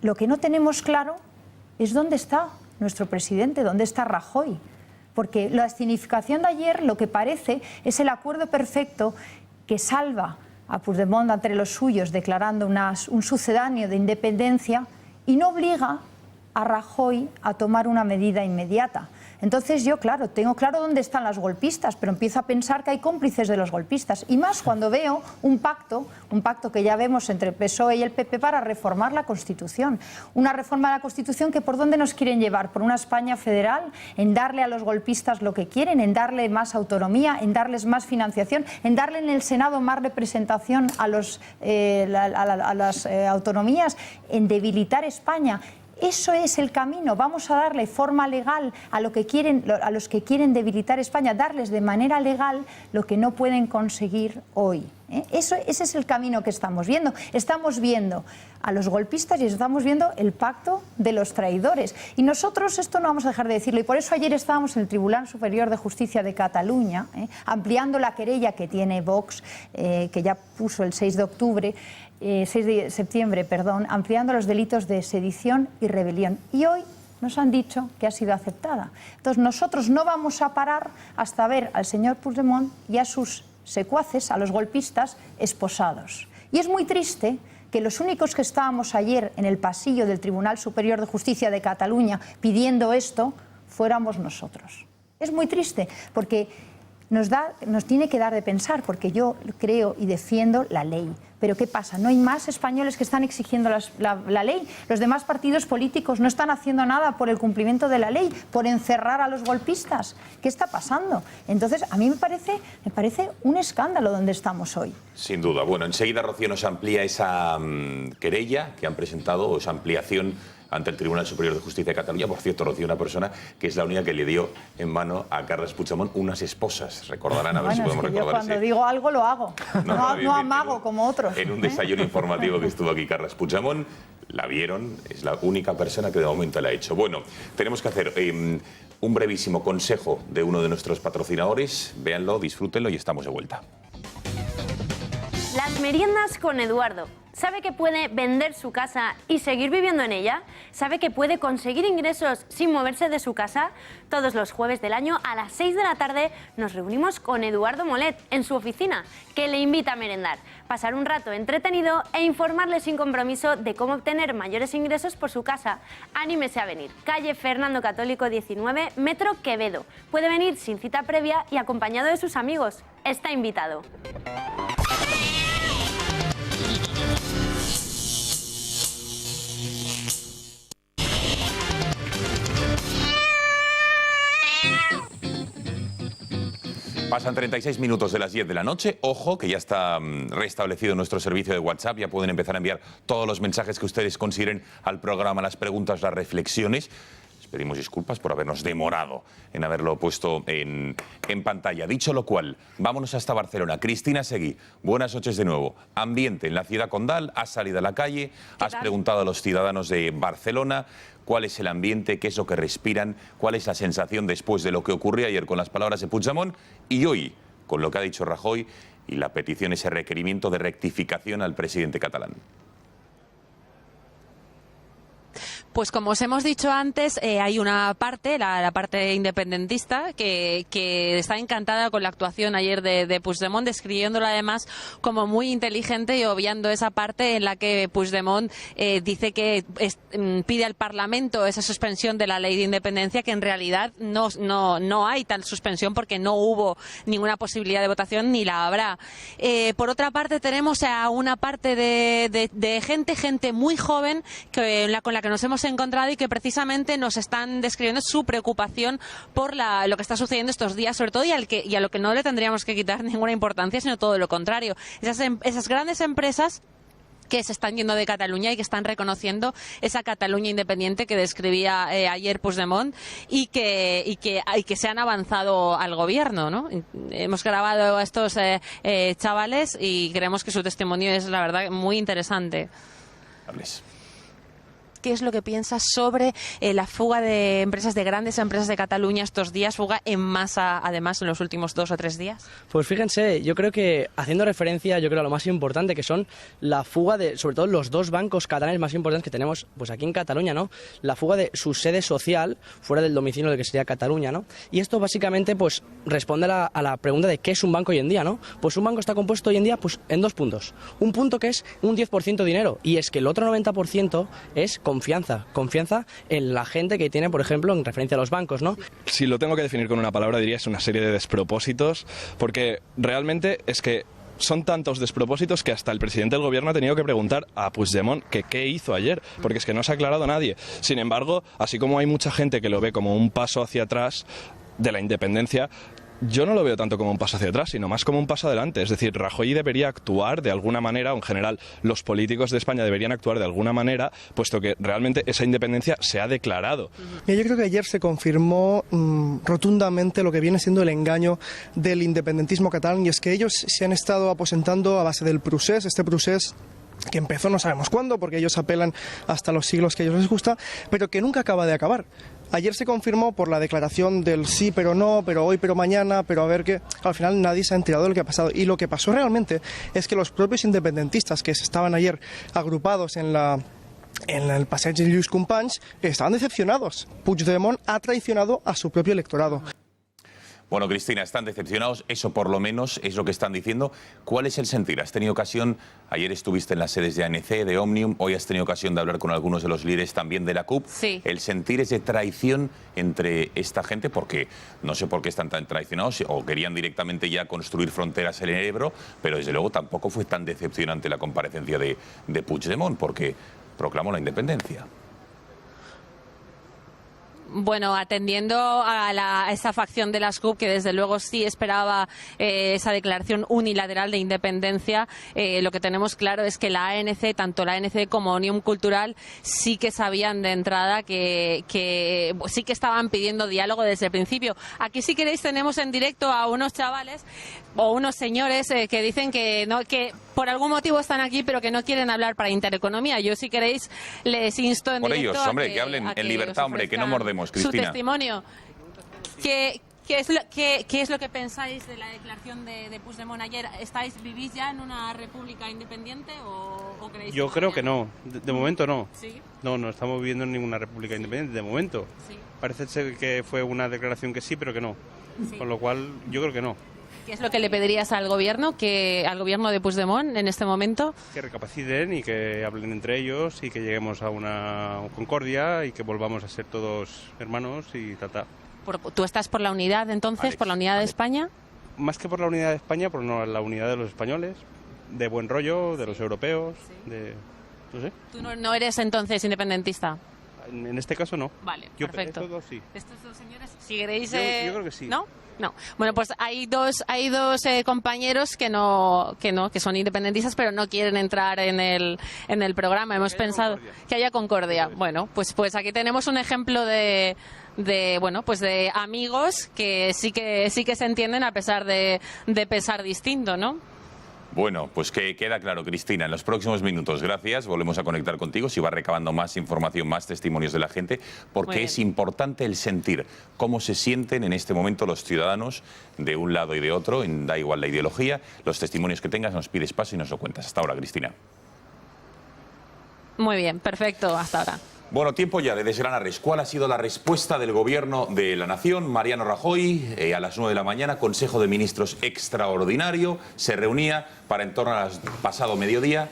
Lo que no tenemos claro es dónde está nuestro presidente, dónde está Rajoy. Porque la escenificación de ayer lo que parece es el acuerdo perfecto que salva a Puigdemont entre los suyos declarando un sucedáneo de independencia y no obliga a Rajoy a tomar una medida inmediata. Entonces yo, claro, tengo claro dónde están los golpistas, pero empiezo a pensar que hay cómplices de los golpistas. Y más cuando veo un pacto que ya vemos entre el PSOE y el PP para reformar la Constitución. Una reforma de la Constitución que ¿por dónde nos quieren llevar? ¿Por una España federal? ¿En darle a los golpistas lo que quieren? ¿En darle más autonomía? ¿En darles más financiación? ¿En darle en el Senado más representación a las autonomías? ¿En debilitar España? Eso es el camino. Vamos a darle forma legal a los que quieren debilitar España, darles de manera legal lo que no pueden conseguir hoy. Ese es el camino que estamos viendo. Estamos viendo a los golpistas y estamos viendo el pacto de los traidores. Y nosotros esto no vamos a dejar de decirlo. Y por eso ayer estábamos en el Tribunal Superior de Justicia de Cataluña, ampliando la querella que tiene Vox, que ya puso el 6 de septiembre, ampliando los delitos de sedición y rebelión. Y hoy nos han dicho que ha sido aceptada. Entonces nosotros no vamos a parar hasta ver al señor Puigdemont y a sus secuaces, a los golpistas, esposados. Y es muy triste que los únicos que estábamos ayer en el pasillo del Tribunal Superior de Justicia de Cataluña pidiendo esto fuéramos nosotros. Es muy triste porque nos tiene que dar de pensar, porque yo creo y defiendo la ley. Pero ¿qué pasa? ¿No hay más españoles que están exigiendo la ley? ¿Los demás partidos políticos no están haciendo nada por el cumplimiento de la ley, por encerrar a los golpistas? ¿Qué está pasando? Entonces, a mí me parece un escándalo donde estamos hoy. Sin duda. Bueno, enseguida Rocío nos amplía esa querella que han presentado, o esa ampliación ante el Tribunal Superior de Justicia de Cataluña. Por cierto, Rocío, una persona que es la única que le dio en mano a Carles Puigdemont unas esposas. Recordarán, a ver si podemos recordar. Yo cuando digo algo lo hago, no amago como otros. En un desayuno informativo que estuvo aquí Carles Puigdemont, la vieron, es la única persona que de momento la ha hecho. Bueno, tenemos que hacer un brevísimo consejo de uno de nuestros patrocinadores. Véanlo, disfrútenlo y estamos de vuelta. Las meriendas con Eduardo. ¿Sabe que puede vender su casa y seguir viviendo en ella? ¿Sabe que puede conseguir ingresos sin moverse de su casa? Todos los jueves del año a las 6 de la tarde nos reunimos con Eduardo Molet en su oficina, que le invita a merendar, pasar un rato entretenido e informarle sin compromiso de cómo obtener mayores ingresos por su casa. Anímese a venir. Calle Fernando Católico 19, Metro Quevedo. Puede venir sin cita previa y acompañado de sus amigos. Está invitado. Pasan 36 minutos de las 10 de la noche. Ojo, que ya está restablecido nuestro servicio de WhatsApp. Ya pueden empezar a enviar todos los mensajes que ustedes consideren al programa, las preguntas, las reflexiones. Les pedimos disculpas por habernos demorado en haberlo puesto en pantalla. Dicho lo cual, vámonos hasta Barcelona. Cristina Seguí, buenas noches de nuevo. Ambiente en la ciudad condal, has salido a la calle, has preguntado a los ciudadanos de Barcelona cuál es el ambiente, qué es lo que respiran, cuál es la sensación después de lo que ocurrió ayer con las palabras de Puigdemont y hoy con lo que ha dicho Rajoy y la petición, ese requerimiento de rectificación al presidente catalán. Pues como os hemos dicho antes, hay una parte, la parte independentista, que está encantada con la actuación ayer de Puigdemont, describiéndolo además como muy inteligente y obviando esa parte en la que Puigdemont dice que pide al Parlamento esa suspensión de la ley de independencia, que en realidad no hay tal suspensión porque no hubo ninguna posibilidad de votación ni la habrá. Por otra parte, tenemos a una parte de gente muy joven con la que nos hemos encontrado y que precisamente nos están describiendo su preocupación por lo que está sucediendo estos días, sobre todo, y a lo que no le tendríamos que quitar ninguna importancia, sino todo lo contrario. Esas grandes empresas que se están yendo de Cataluña y que están reconociendo esa Cataluña independiente que describía ayer Puigdemont y que se han avanzado al gobierno, ¿no? Hemos grabado a estos chavales y creemos que su testimonio es, la verdad, muy interesante. ¿qué es lo que piensa sobre la fuga de empresas, de grandes empresas de Cataluña estos días, fuga en masa además en los últimos 2 o 3 días? Pues fíjense, yo creo que haciendo referencia, a lo más importante, que son la fuga de, sobre todo los 2 bancos catalanes más importantes que tenemos pues aquí en Cataluña, ¿no? La fuga de su sede social fuera del domicilio de que sería Cataluña, ¿no? Y esto básicamente pues responde a la pregunta de qué es un banco hoy en día, ¿no? Pues un banco está compuesto hoy en día pues en 2 puntos. Un punto que es un 10% de dinero, y es que el otro 90% es confianza en la gente que tiene, por ejemplo, en referencia a los bancos, ¿no? Si lo tengo que definir con una palabra, diría es una serie de despropósitos, porque realmente es que son tantos despropósitos que hasta el presidente del gobierno ha tenido que preguntar a Puigdemont que qué hizo ayer, porque es que no se ha aclarado nadie. Sin embargo, así como hay mucha gente que lo ve como un paso hacia atrás de la independencia, yo no lo veo tanto como un paso hacia atrás, sino más como un paso adelante. Es decir, Rajoy debería actuar de alguna manera, o en general los políticos de España deberían actuar de alguna manera, puesto que realmente esa independencia se ha declarado. Yo creo que ayer se confirmó rotundamente lo que viene siendo el engaño del independentismo catalán, y es que ellos se han estado aposentando a base del procés, este procés que empezó no sabemos cuándo, porque ellos apelan hasta los siglos que a ellos les gusta, pero que nunca acaba de acabar. Ayer se confirmó por la declaración del sí pero no, pero hoy pero mañana, pero a ver qué. Al final nadie se ha enterado de lo que ha pasado. Y lo que pasó realmente es que los propios independentistas que estaban ayer agrupados en el Passeig de Lluís Companys estaban decepcionados. Puigdemont ha traicionado a su propio electorado. Bueno, Cristina, están decepcionados, eso por lo menos es lo que están diciendo. ¿Cuál es el sentir? ¿Has tenido ocasión, ayer estuviste en las sedes de ANC, de Òmnium, hoy has tenido ocasión de hablar con algunos de los líderes también de la CUP? Sí. ¿El sentir es de traición entre esta gente? Porque no sé por qué están tan traicionados, o querían directamente ya construir fronteras en el Ebro, pero desde luego tampoco fue tan decepcionante la comparecencia de Puigdemont, porque proclamó la independencia. Bueno, atendiendo a esa facción de las CUP, que desde luego sí esperaba esa declaración unilateral de independencia, lo que tenemos claro es que la ANC, tanto la ANC como Òmnium Cultural, sí que sabían de entrada que sí que estaban pidiendo diálogo desde el principio. Aquí, si queréis, tenemos en directo a unos chavales o unos señores que dicen que por algún motivo están aquí, pero que no quieren hablar para Intereconomía. Yo, si queréis, les insto en por directo ellos, hombre, que hablen a en libertad, hombre, que no mordemos, Cristina. Su testimonio. ¿Qué es lo que pensáis de la declaración de Puigdemont ayer? ¿Vivís ya en una república independiente o creéis? Yo creo que no, de momento no. ¿Sí? No estamos viviendo en ninguna república independiente, de momento. Sí. Parece ser que fue una declaración que sí, pero que no. Sí. Con lo cual, yo creo que no. ¿Qué es lo que le pedirías al gobierno de Puigdemont en este momento? Que recapaciten y que hablen entre ellos y que lleguemos a una concordia y que volvamos a ser todos hermanos y ta. ¿Tú estás por la unidad entonces, Alex, por la unidad de España? Más que por la unidad de España, por la unidad de los españoles, de buen rollo, de los europeos, no sé. ¿Tú no eres entonces independentista? En este caso no. Vale, yo, perfecto. Estos dos sí. Estos dos señores, si queréis... Yo creo que sí. ¿No? No. Bueno, pues hay dos compañeros que son independentistas, pero no quieren entrar en el programa. Hemos pensado que haya concordia. Bueno, pues aquí tenemos un ejemplo de amigos que sí que se entienden a pesar de pesar distinto, ¿no? Bueno, pues que queda claro, Cristina, en los próximos minutos, gracias, volvemos a conectar contigo, si va recabando más información, más testimonios de la gente, porque es importante el sentir, cómo se sienten en este momento los ciudadanos de un lado y de otro, da igual la ideología, los testimonios que tengas, nos pides paso y nos lo cuentas. Hasta ahora, Cristina. Muy bien, perfecto, hasta ahora. Bueno, tiempo ya de desgranar cuál ha sido la respuesta del Gobierno de la Nación. Mariano Rajoy, a las 9 de la mañana, Consejo de Ministros extraordinario, se reunía para en torno al pasado mediodía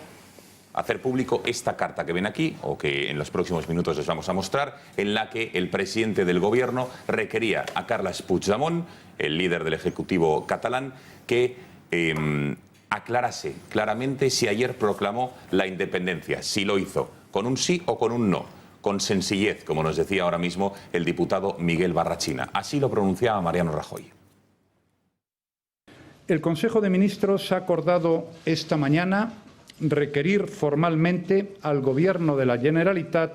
hacer público esta carta que ven aquí, o que en los próximos minutos les vamos a mostrar, en la que el presidente del Gobierno requería a Carles Puigdemont, el líder del Ejecutivo catalán, que aclarase claramente si ayer proclamó la independencia, si lo hizo con un sí o con un no, con sencillez, como nos decía ahora mismo el diputado Miguel Barrachina. Así lo pronunciaba Mariano Rajoy. El Consejo de Ministros ha acordado esta mañana requerir formalmente al Gobierno de la Generalitat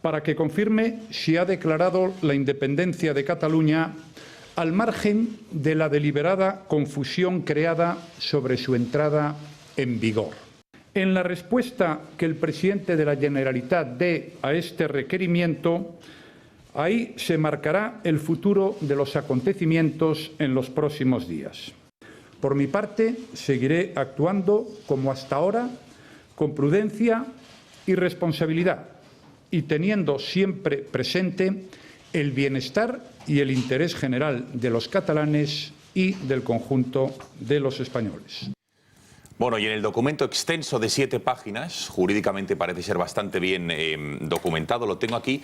para que confirme si ha declarado la independencia de Cataluña al margen de la deliberada confusión creada sobre su entrada en vigor. En la respuesta que el presidente de la Generalitat dé a este requerimiento, ahí se marcará el futuro de los acontecimientos en los próximos días. Por mi parte, seguiré actuando como hasta ahora, con prudencia y responsabilidad, y teniendo siempre presente el bienestar y el interés general de los catalanes y del conjunto de los españoles. Bueno, y en el documento extenso de 7 páginas, jurídicamente parece ser bastante bien documentado, lo tengo aquí,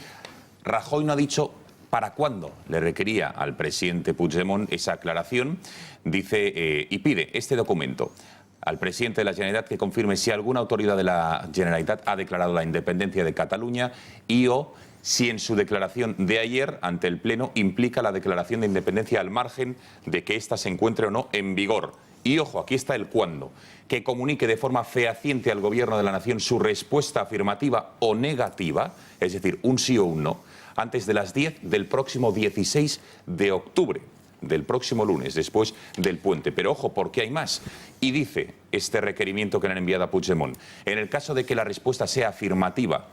Rajoy no ha dicho para cuándo le requería al presidente Puigdemont esa aclaración, dice y pide este documento al presidente de la Generalitat que confirme si alguna autoridad de la Generalitat ha declarado la independencia de Cataluña y o si en su declaración de ayer ante el Pleno implica la declaración de independencia al margen de que ésta se encuentre o no en vigor. Y ojo, aquí está el cuándo. Que comunique de forma fehaciente al Gobierno de la Nación su respuesta afirmativa o negativa, es decir, un sí o un no, antes de las 10 del próximo 16 de octubre, del próximo lunes, después del puente. Pero ojo, porque hay más. Y dice este requerimiento que le han enviado a Puigdemont, en el caso de que la respuesta sea afirmativa,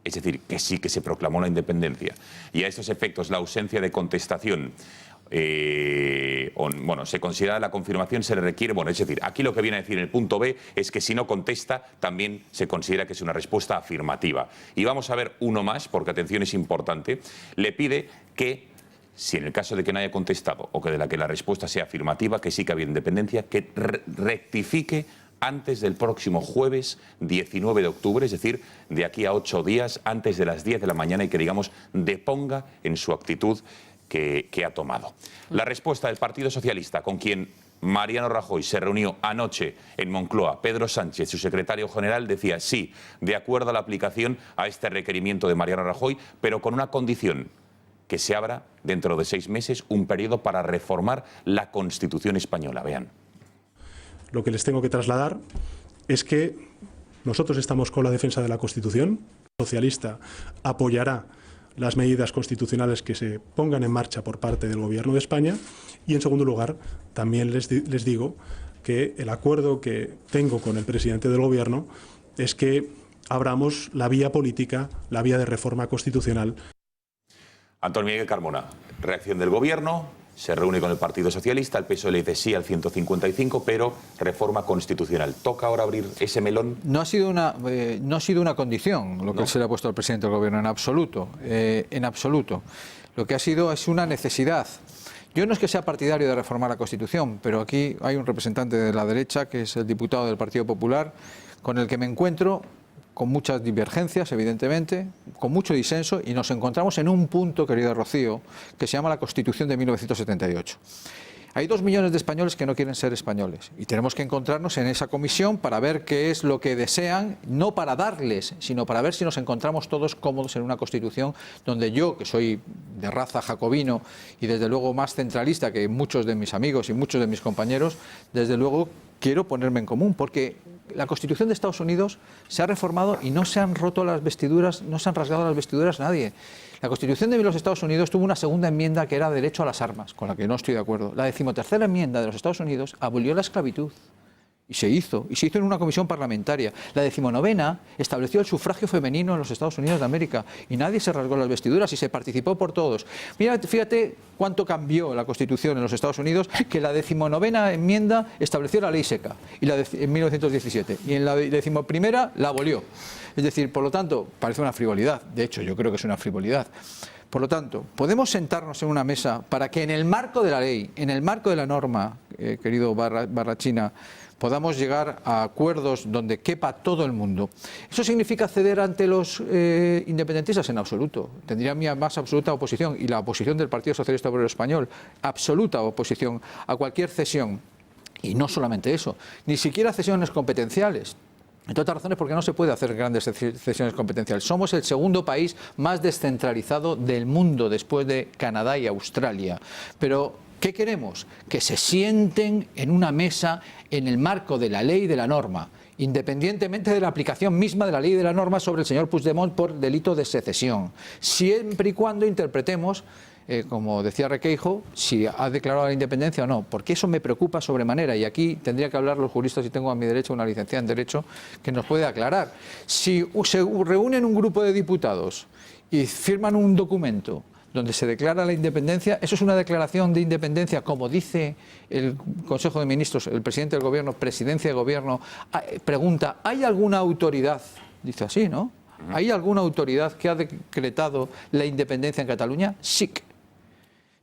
es decir, que sí que se proclamó la independencia, y a estos efectos la ausencia de contestación, se considera la confirmación, se le requiere, es decir, aquí lo que viene a decir en el punto B es que si no contesta, también se considera que es una respuesta afirmativa. Y vamos a ver uno más, porque atención, es importante, le pide que, si en el caso de que no haya contestado o que de la que la respuesta sea afirmativa, que sí que había independencia, que rectifique antes del próximo jueves 19 de octubre, es decir, de aquí a 8 días, antes de las 10 de la mañana, y que, digamos, deponga en su actitud que ha tomado. La respuesta del Partido Socialista, con quien Mariano Rajoy se reunió anoche en Moncloa, Pedro Sánchez, su secretario general, decía sí, de acuerdo a la aplicación a este requerimiento de Mariano Rajoy, pero con una condición, que se abra dentro de 6 meses un periodo para reformar la Constitución española. Vean. Lo que les tengo que trasladar es que nosotros estamos con la defensa de la Constitución. El socialista apoyará las medidas constitucionales que se pongan en marcha por parte del Gobierno de España. Y, en segundo lugar, también les digo que el acuerdo que tengo con el presidente del Gobierno es que abramos la vía política, la vía de reforma constitucional. Antonio Miguel Carmona, reacción del Gobierno, se reúne con el Partido Socialista, el PSOE le dice sí al 155, pero reforma constitucional. ¿Toca ahora abrir ese melón? No ha sido una condición lo que se le ha puesto al presidente del Gobierno, en absoluto. En absoluto. Lo que ha sido es una necesidad. Yo no es que sea partidario de reformar la Constitución, pero aquí hay un representante de la derecha, que es el diputado del Partido Popular, con el que me encuentro con muchas divergencias, evidentemente, con mucho disenso, y nos encontramos en un punto, querido Rocío, que se llama la Constitución de 1978. Hay 2 millones de españoles que no quieren ser españoles, y tenemos que encontrarnos en esa comisión para ver qué es lo que desean, no para darles, sino para ver si nos encontramos todos cómodos en una Constitución donde yo, que soy de raza jacobino y desde luego más centralista que muchos de mis amigos y muchos de mis compañeros, desde luego quiero ponerme en común, porque la Constitución de Estados Unidos se ha reformado y no se han roto las vestiduras, no se han rasgado las vestiduras nadie. La Constitución de los Estados Unidos tuvo una segunda enmienda que era derecho a las armas, con la que no estoy de acuerdo. La 13ª enmienda de los Estados Unidos abolió la esclavitud. Y se hizo en una comisión parlamentaria. La 19ª estableció el sufragio femenino en los Estados Unidos de América y nadie se rasgó las vestiduras y se participó por todos. Mira, fíjate cuánto cambió la Constitución en los Estados Unidos, que la 19ª enmienda estableció la ley seca en 1917 y en la 11ª la abolió. Es decir, por lo tanto, parece una frivolidad. De hecho, yo creo que es una frivolidad. Por lo tanto, podemos sentarnos en una mesa para que en el marco de la ley, en el marco de la norma, querido Barrachina, podamos llegar a acuerdos donde quepa todo el mundo. ¿Eso significa ceder ante los independentistas? En absoluto. Tendría mi más absoluta oposición, y la oposición del Partido Socialista Obrero Español, absoluta oposición a cualquier cesión. Y no solamente eso, ni siquiera cesiones competenciales. Entre otras razones, porque no se puede hacer grandes cesiones competenciales. Somos el segundo país más descentralizado del mundo, después de Canadá y Australia. Pero ¿qué queremos? Que se sienten en una mesa en el marco de la ley y de la norma, independientemente de la aplicación misma de la ley y de la norma sobre el señor Puigdemont por delito de secesión, siempre y cuando interpretemos como decía Requeijo, si ha declarado la independencia o no, porque eso me preocupa sobremanera y aquí tendría que hablar los juristas y tengo a mi derecha una licenciada en Derecho que nos puede aclarar. Si se reúnen un grupo de diputados y firman un documento donde se declara la independencia, eso es una declaración de independencia, como dice el Consejo de Ministros, el presidente del Gobierno, presidencia de Gobierno, pregunta, ¿hay alguna autoridad? Dice así, ¿no? ¿Hay alguna autoridad que ha decretado la independencia en Cataluña? Sí.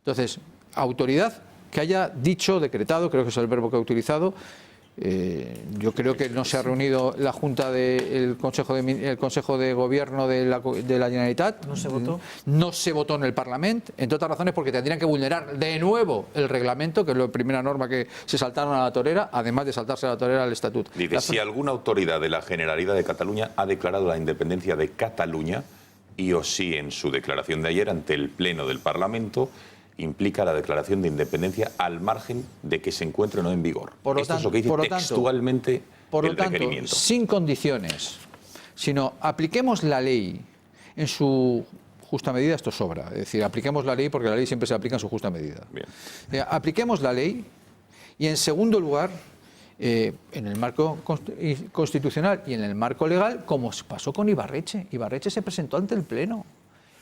Entonces, autoridad que haya dicho, decretado, creo que es el verbo que ha utilizado. Yo creo que no se ha reunido la Junta del Consejo de Gobierno de la Generalitat. No se votó. No se votó en el Parlamento, entre otras razones porque tendrían que vulnerar de nuevo el reglamento, que es la primera norma que se saltaron a la torera, además de saltarse a la torera al estatuto. Dice, si alguna autoridad de la Generalidad de Cataluña ha declarado la independencia de Cataluña, y o sí en su declaración de ayer ante el Pleno del Parlamento, implica la declaración de independencia al margen de que se encuentre o no en vigor. Esto es lo que dice textualmente el requerimiento. Sin condiciones, sino apliquemos la ley en su justa medida, esto sobra. Es decir, apliquemos la ley porque la ley siempre se aplica en su justa medida. Bien. Apliquemos la ley y, en segundo lugar, en el marco constitucional y en el marco legal, como pasó con Ibarretxe. Ibarretxe se presentó ante el Pleno,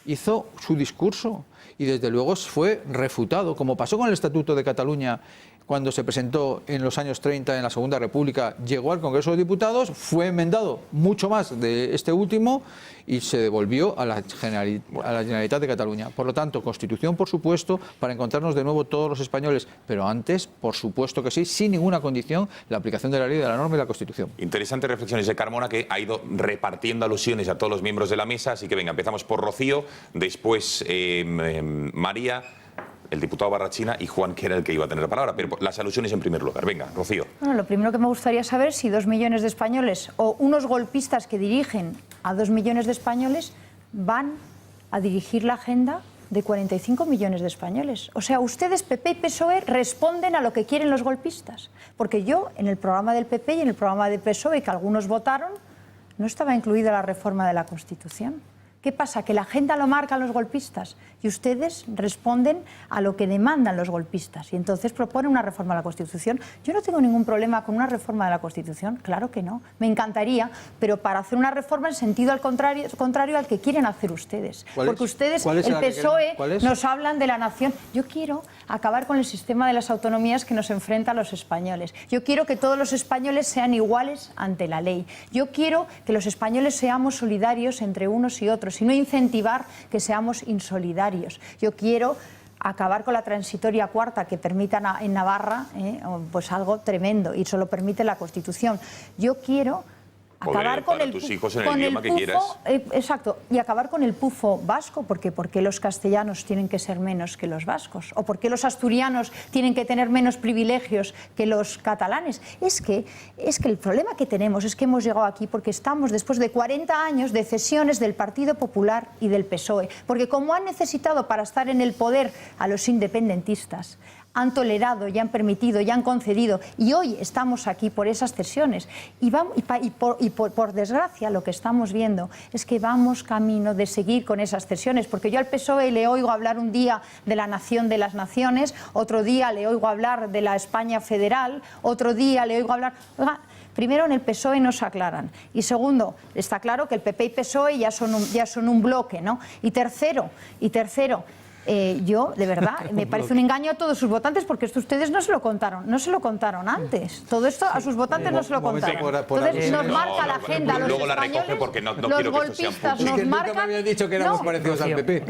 hizo su discurso y desde luego fue refutado, como pasó con el Estatuto de Cataluña cuando se presentó en los años 30 en la Segunda República, llegó al Congreso de Diputados, fue enmendado mucho más de este último y se devolvió a la Generalitat de Cataluña. Por lo tanto, Constitución, por supuesto, para encontrarnos de nuevo todos los españoles, pero antes, por supuesto que sí, sin ninguna condición, la aplicación de la ley, de la norma y la Constitución. Interesantes reflexiones de Carmona, que ha ido repartiendo alusiones a todos los miembros de la mesa, así que venga, empezamos por Rocío, después María, el diputado Barrachina y Juan, que era el que iba a tener la palabra, pero las alusiones en primer lugar. Venga, Rocío. Bueno, lo primero que me gustaría saber es si 2 millones de españoles o unos golpistas que dirigen a 2 millones de españoles van a dirigir la agenda de 45 millones de españoles. O sea, ustedes, PP y PSOE, responden a lo que quieren los golpistas. Porque yo, en el programa del PP y en el programa del PSOE, que algunos votaron, no estaba incluida la reforma de la Constitución. ¿Qué pasa? Que la agenda lo marcan los golpistas y ustedes responden a lo que demandan los golpistas y entonces proponen una reforma de la Constitución. Yo no tengo ningún problema con una reforma de la Constitución, claro que no, me encantaría, pero para hacer una reforma en sentido al contrario al que quieren hacer ustedes. Porque ustedes, el PSOE, nos hablan de la nación. Yo quiero acabar con el sistema de las autonomías que nos enfrenta a los españoles. Yo quiero que todos los españoles sean iguales ante la ley. Yo quiero que los españoles seamos solidarios entre unos y otros y no incentivar que seamos insolidarios. Yo quiero acabar con la transitoria cuarta que permita en Navarra pues algo tremendo y eso lo permite la Constitución. Yo quiero acabar con el tus hijos en el idioma que quieras. Exacto, y acabar con el pufo vasco, porque ¿por qué los castellanos tienen que ser menos que los vascos? ¿O por qué los asturianos tienen que tener menos privilegios que los catalanes? Es que el problema que tenemos es que hemos llegado aquí porque estamos después de 40 años de cesiones del Partido Popular y del PSOE, porque como han necesitado para estar en el poder a los independentistas, han tolerado y han permitido y han concedido y hoy estamos aquí por esas cesiones y por desgracia lo que estamos viendo es que vamos camino de seguir con esas cesiones, porque yo al PSOE le oigo hablar un día de la nación de las naciones, otro día le oigo hablar de la España federal, otro día le oigo hablar... Oiga, primero, en el PSOE no se aclaran. Y segundo, está claro que el PP y PSOE ya son un bloque, ¿no? Y tercero, yo, de verdad, me parece un engaño a todos sus votantes porque esto ustedes no se lo contaron antes. Todo esto a sus votantes no se lo contaron. Entonces nos marca la agenda. Los luego la recoge porque no quiero que esto sea un golpistas nos marcan... Nunca me habían dicho que éramos parecidos al PP.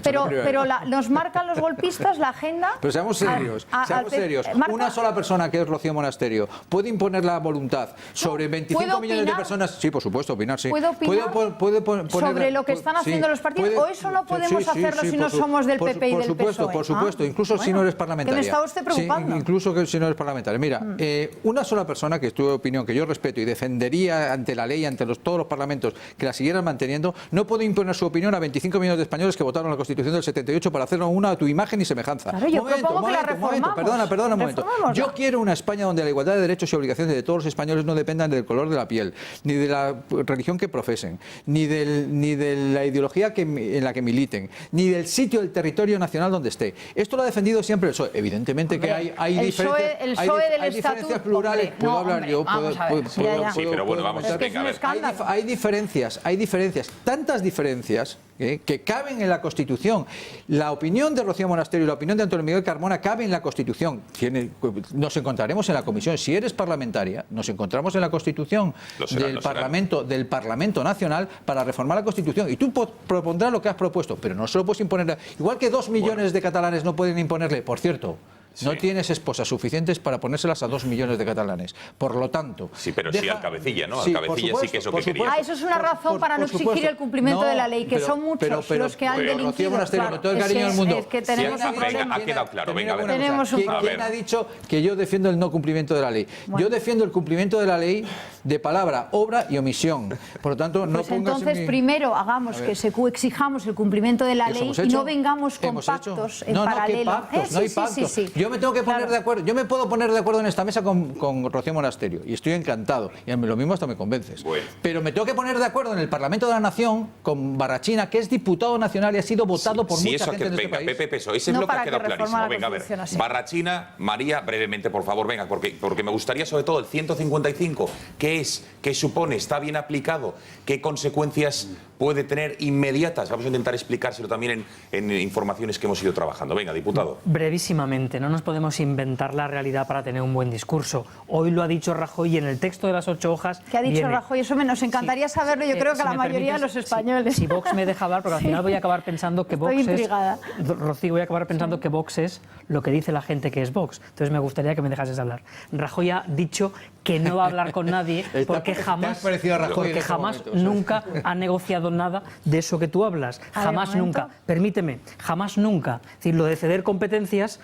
Pero nos marcan los golpistas la agenda... Pero seamos serios, Una sola persona, que es Rocío Monasterio, puede imponer la voluntad sobre 25 millones de personas... Sí, por supuesto, opinar, sí. ¿Puedo opinar sobre lo que están haciendo los partidos? ¿O eso no podemos hacerlo si no somos del PP y del PSOE? Por supuesto, incluso si no eres parlamentaria. ¿Que me está usted preocupando? Sí, incluso que si no eres parlamentaria. Mira, una sola persona, que es tu opinión, que yo respeto y defendería ante la ley, ante todos los parlamentos, que la siguieran manteniendo, no puede imponer su opinión a 25 millones de españoles que votaron la Constitución del 78 para hacerlo una a tu imagen y semejanza. Claro, yo propongo que la reformamos. Perdona un momento. Yo quiero una España donde la igualdad de derechos y obligaciones de todos los españoles no dependan del color de la piel, ni de la religión que profesen, ni de la ideología en la que militen, ni del sitio del territorio nacional donde esté. Esto lo ha defendido siempre el PSOE. Evidentemente que hay diferencias, el PSOE del hay diferencias estatuto, plurales. hombre, Puedo no, hablar hombre, yo, vamos a ver. Sí, pero bueno, vamos a ver. Hay diferencias, tantas diferencias que caben en la Constitución. La opinión de Rocío Monasterio y la opinión de Antonio Miguel Carmona cabe en la Constitución. Nos encontraremos en la comisión. Si eres parlamentaria, nos encontramos en la Constitución del Parlamento Nacional para reformar la Constitución. Y tú propondrás lo que has propuesto, pero no solo puedes imponer. Igual que 2 millones de catalanes no pueden imponerle, por cierto. No tienes esposas suficientes para ponérselas a 2 millones de catalanes. Por lo tanto... Sí, pero sí al cabecilla, ¿no? Al cabecilla sí que es lo que quería. Eso es una razón para no exigir el cumplimiento de la ley, que son muchos los que han delinquido. Con todo el cariño del mundo. Es que tenemos un problema. Ha quedado claro, venga, ¿Quién ha dicho que yo defiendo el no cumplimiento de la ley? Yo defiendo el cumplimiento de la ley de palabra, obra y omisión. Por lo tanto, no pongas... Entonces, primero hagamos que exijamos el cumplimiento de la ley y no vengamos con pactos en paralelo. No hay pactos. Yo me tengo que poner de acuerdo. Yo me puedo poner de acuerdo en esta mesa con Rocío Monasterio y estoy encantado. Y lo mismo hasta me convences. Bueno. Pero me tengo que poner de acuerdo en el Parlamento de la Nación con Barrachina, que es diputado nacional y ha sido votado por mucha gente en este país. Pepe Peso, ese es lo que ha quedado clarísimo. Venga, a ver. Barrachina, María, brevemente, por favor, venga, porque me gustaría sobre todo el 155. ¿Qué es? ¿Qué supone? ¿Está bien aplicado? ¿Qué consecuencias puede tener inmediatas? Vamos a intentar explicárselo también en informaciones que hemos ido trabajando. Venga, diputado. Brevísimamente, no nos podemos inventar la realidad para tener un buen discurso. Hoy lo ha dicho Rajoy y en el texto de las 8 hojas... ¿Qué ha dicho Rajoy? Eso nos encantaría saberlo, yo creo que a la mayoría de los españoles. Si Vox me deja hablar, porque al final voy a acabar pensando que Vox Rocío, voy a acabar pensando que Vox es lo que dice la gente que es Vox. Entonces me gustaría que me dejases hablar. Rajoy ha dicho que no va a hablar con nadie porque jamás nunca ha negociado nada de eso que tú hablas. Jamás nunca. Permíteme, jamás nunca. Es decir, lo de ceder competencias,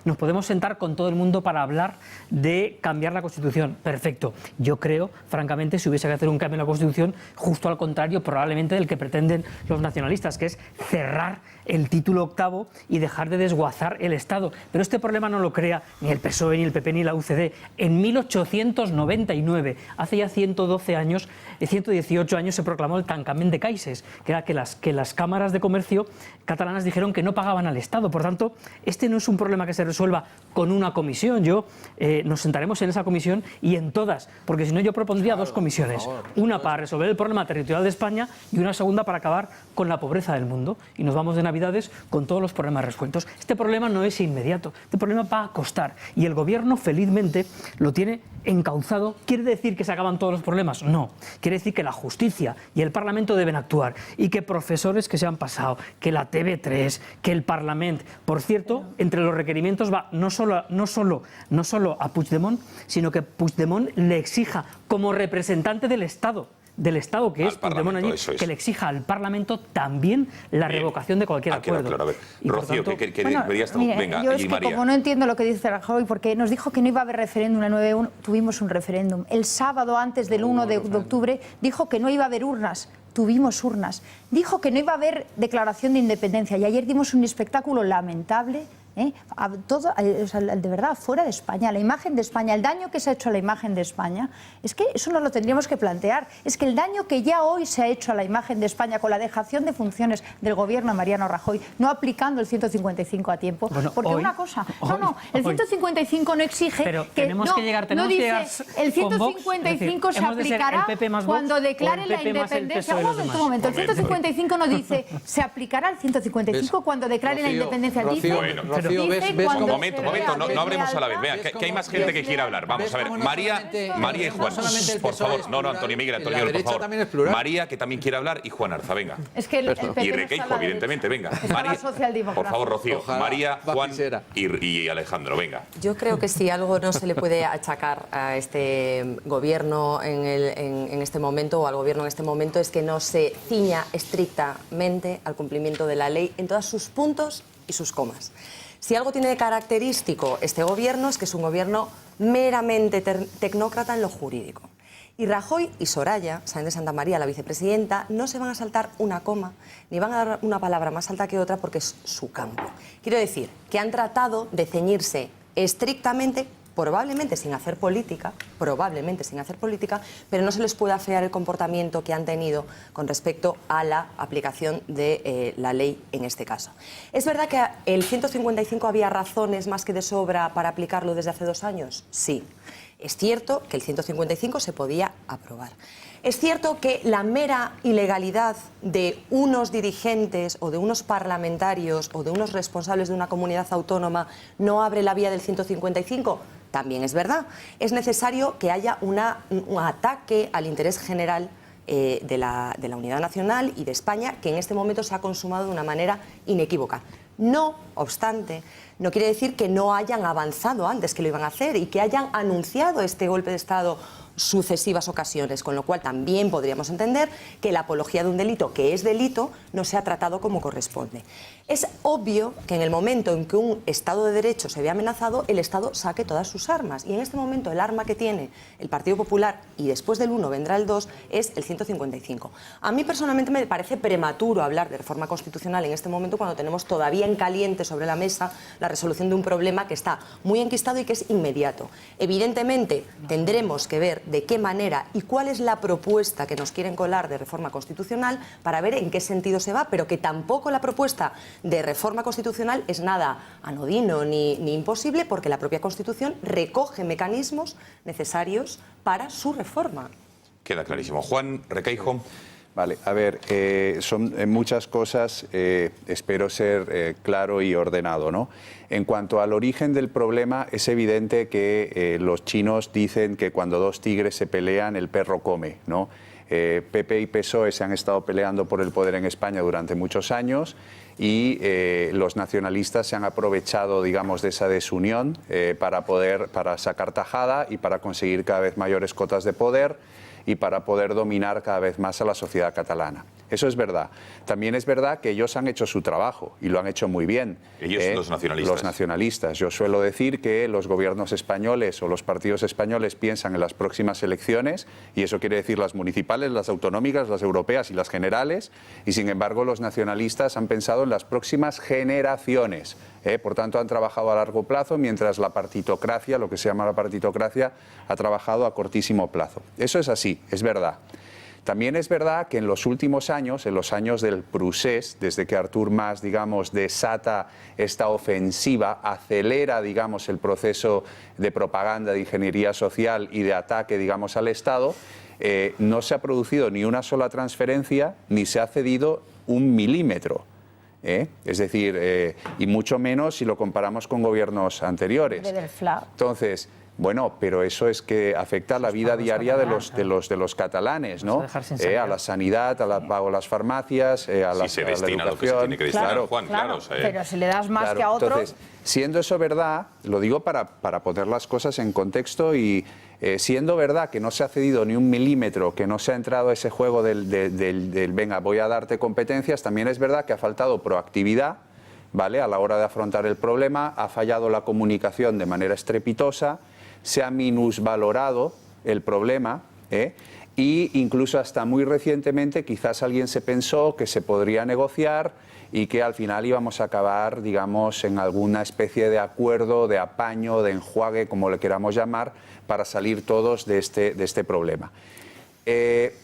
nos podemos sentar con todo el mundo para hablar de cambiar la Constitución. Perfecto. Yo creo, francamente, si hubiese que hacer un cambio en la Constitución, justo al contrario, probablemente del que pretenden los nacionalistas, que es cerrar el título octavo y dejar de desguazar el Estado. Pero este problema no lo crea ni el PSOE, ni el PP, ni la UCD. En 1899, hace ya 118 años, se proclamó el tancament de caixes, que era que las cámaras de comercio catalanas dijeron que no pagaban al Estado. Por tanto, este no es un problema que se resuelva con una comisión. Nos sentaremos en esa comisión y en todas, porque si no yo propondría 2 comisiones. Una para resolver el problema territorial de España y una segunda para acabar con la pobreza del mundo. Y nos vamos de Navidades con todos los problemas resueltos. Este problema no es inmediato, este problema va a costar y el gobierno felizmente lo tiene encauzado. ¿Quiere decir que se acaban todos los problemas? No. Quiere decir que la justicia y el Parlamento deben actuar y que profesores que se han pasado, que la TV3, que el Parlamento... Por cierto, entre los requerimientos va no solo a Puigdemont, sino que Puigdemont le exija como representante del Estado que es Puigdemont allí, que le exija al Parlamento también la revocación de cualquier acuerdo. Claro. A ver, Rocío, venga, yo es que María. Como no entiendo lo que dice Rajoy, porque nos dijo que no iba a haber referéndum el 9-1, tuvimos un referéndum. El sábado antes del 1 de octubre dijo que no iba a haber urnas. Tuvimos urnas. Dijo que no iba a haber declaración de independencia y ayer dimos un espectáculo lamentable. De verdad, fuera de España, la imagen de España, el daño que se ha hecho a la imagen de España, es que eso nos lo tendríamos que plantear. Es que el daño que ya hoy se ha hecho a la imagen de España con la dejación de funciones del gobierno de Mariano Rajoy, no aplicando el 155 a tiempo, porque hoy, una cosa, el 155 no exige pero tenemos que llegar, no dice el 155 se aplicará cuando declaren la independencia. Un momento, el 155 no dice se aplicará el 155 cuando declaren la independencia. Dice Un momento, no hablemos a la vez. Vea, que hay más gente que quiere hablar. Vamos a ver, María y Juan, por favor. No, Antonio Miguel, por favor. María, que también quiere hablar, y Juan Arza, venga. Y Requeijo, evidentemente, venga. María, por favor, Rocío. María, Juan y Alejandro, venga. Yo creo que si algo no se le puede achacar a este gobierno en este momento, o al gobierno en este momento, es que no se ciña estrictamente al cumplimiento de la ley en todos sus puntos y sus comas. Si algo tiene de característico este gobierno es que es un gobierno meramente tecnócrata en lo jurídico. Y Rajoy y Soraya Sáenz de Santamaría, la vicepresidenta, no se van a saltar una coma, ni van a dar una palabra más alta que otra porque es su campo. Quiero decir que han tratado de ceñirse estrictamente probablemente sin hacer política, pero no se les puede afear el comportamiento que han tenido con respecto a la aplicación de la ley en este caso. ¿Es verdad que el 155 había razones más que de sobra para aplicarlo desde hace 2 años? Sí. Es cierto que el 155 se podía aprobar. Es cierto que la mera ilegalidad de unos dirigentes o de unos parlamentarios o de unos responsables de una comunidad autónoma no abre la vía del 155. También es verdad. Es necesario que haya un ataque al interés general de la unidad nacional y de España, que en este momento se ha consumado de una manera inequívoca. No obstante, no quiere decir que no hayan avanzado antes que lo iban a hacer y que hayan anunciado este golpe de Estado sucesivas ocasiones, con lo cual también podríamos entender que la apología de un delito que es delito no se ha tratado como corresponde. Es obvio que en el momento en que un Estado de Derecho se ve amenazado, el Estado saque todas sus armas, y en este momento el arma que tiene el Partido Popular, y después del 1 vendrá el 2, es el 155. A mí personalmente me parece prematuro hablar de reforma constitucional en este momento, cuando tenemos todavía en caliente sobre la mesa la resolución de un problema que está muy enquistado y que es inmediato. Evidentemente tendremos que ver de qué manera y cuál es la propuesta que nos quieren colar de reforma constitucional para ver en qué sentido se va, pero que tampoco la propuesta de reforma constitucional es nada anodino ni imposible, porque la propia Constitución recoge mecanismos necesarios para su reforma. Queda clarísimo. Juan Requeijo. Vale, a ver, son muchas cosas, espero ser claro y ordenado, ¿no? En cuanto al origen del problema, es evidente que los chinos dicen que cuando 2 tigres se pelean, el perro come, ¿no? PP y PSOE se han estado peleando por el poder en España durante muchos años y los nacionalistas se han aprovechado, digamos, de esa desunión para sacar tajada y para conseguir cada vez mayores cotas de poder y para poder dominar cada vez más a la sociedad catalana. Eso es verdad. También es verdad que ellos han hecho su trabajo y lo han hecho muy bien. Ellos, los nacionalistas. Los nacionalistas. Yo suelo decir que los gobiernos españoles o los partidos españoles piensan en las próximas elecciones, y eso quiere decir las municipales, las autonómicas, las europeas y las generales, y sin embargo los nacionalistas han pensado en las próximas generaciones. Por tanto, han trabajado a largo plazo, mientras la partitocracia, lo que se llama la partitocracia, ha trabajado a cortísimo plazo. Eso es así, es verdad. También es verdad que en los últimos años, en los años del procés, desde que Artur Mas, digamos, desata esta ofensiva, acelera, digamos, el proceso de propaganda, de ingeniería social y de ataque, digamos, al Estado, no se ha producido ni una sola transferencia, ni se ha cedido 1 milímetro. Es decir, y mucho menos si lo comparamos con gobiernos anteriores. Entonces, bueno, pero eso es que afecta a la vida diaria de los catalanes, ¿no? A la sanidad, a las farmacias, a la educación. A lo que se tiene que destinar, Juan, claro. Pero si le das más que a otros... Entonces, siendo eso verdad, lo digo para poner las cosas en contexto, y siendo verdad que no se ha cedido ni 1 milímetro, que no se ha entrado a ese juego del venga, voy a darte competencias, también es verdad que ha faltado proactividad, ¿vale? A la hora de afrontar el problema, ha fallado la comunicación de manera estrepitosa, se ha minusvalorado el problema, y incluso hasta muy recientemente quizás alguien se pensó que se podría negociar y que al final íbamos a acabar, digamos, en alguna especie de acuerdo, de apaño, de enjuague, como le queramos llamar, para salir todos de este problema.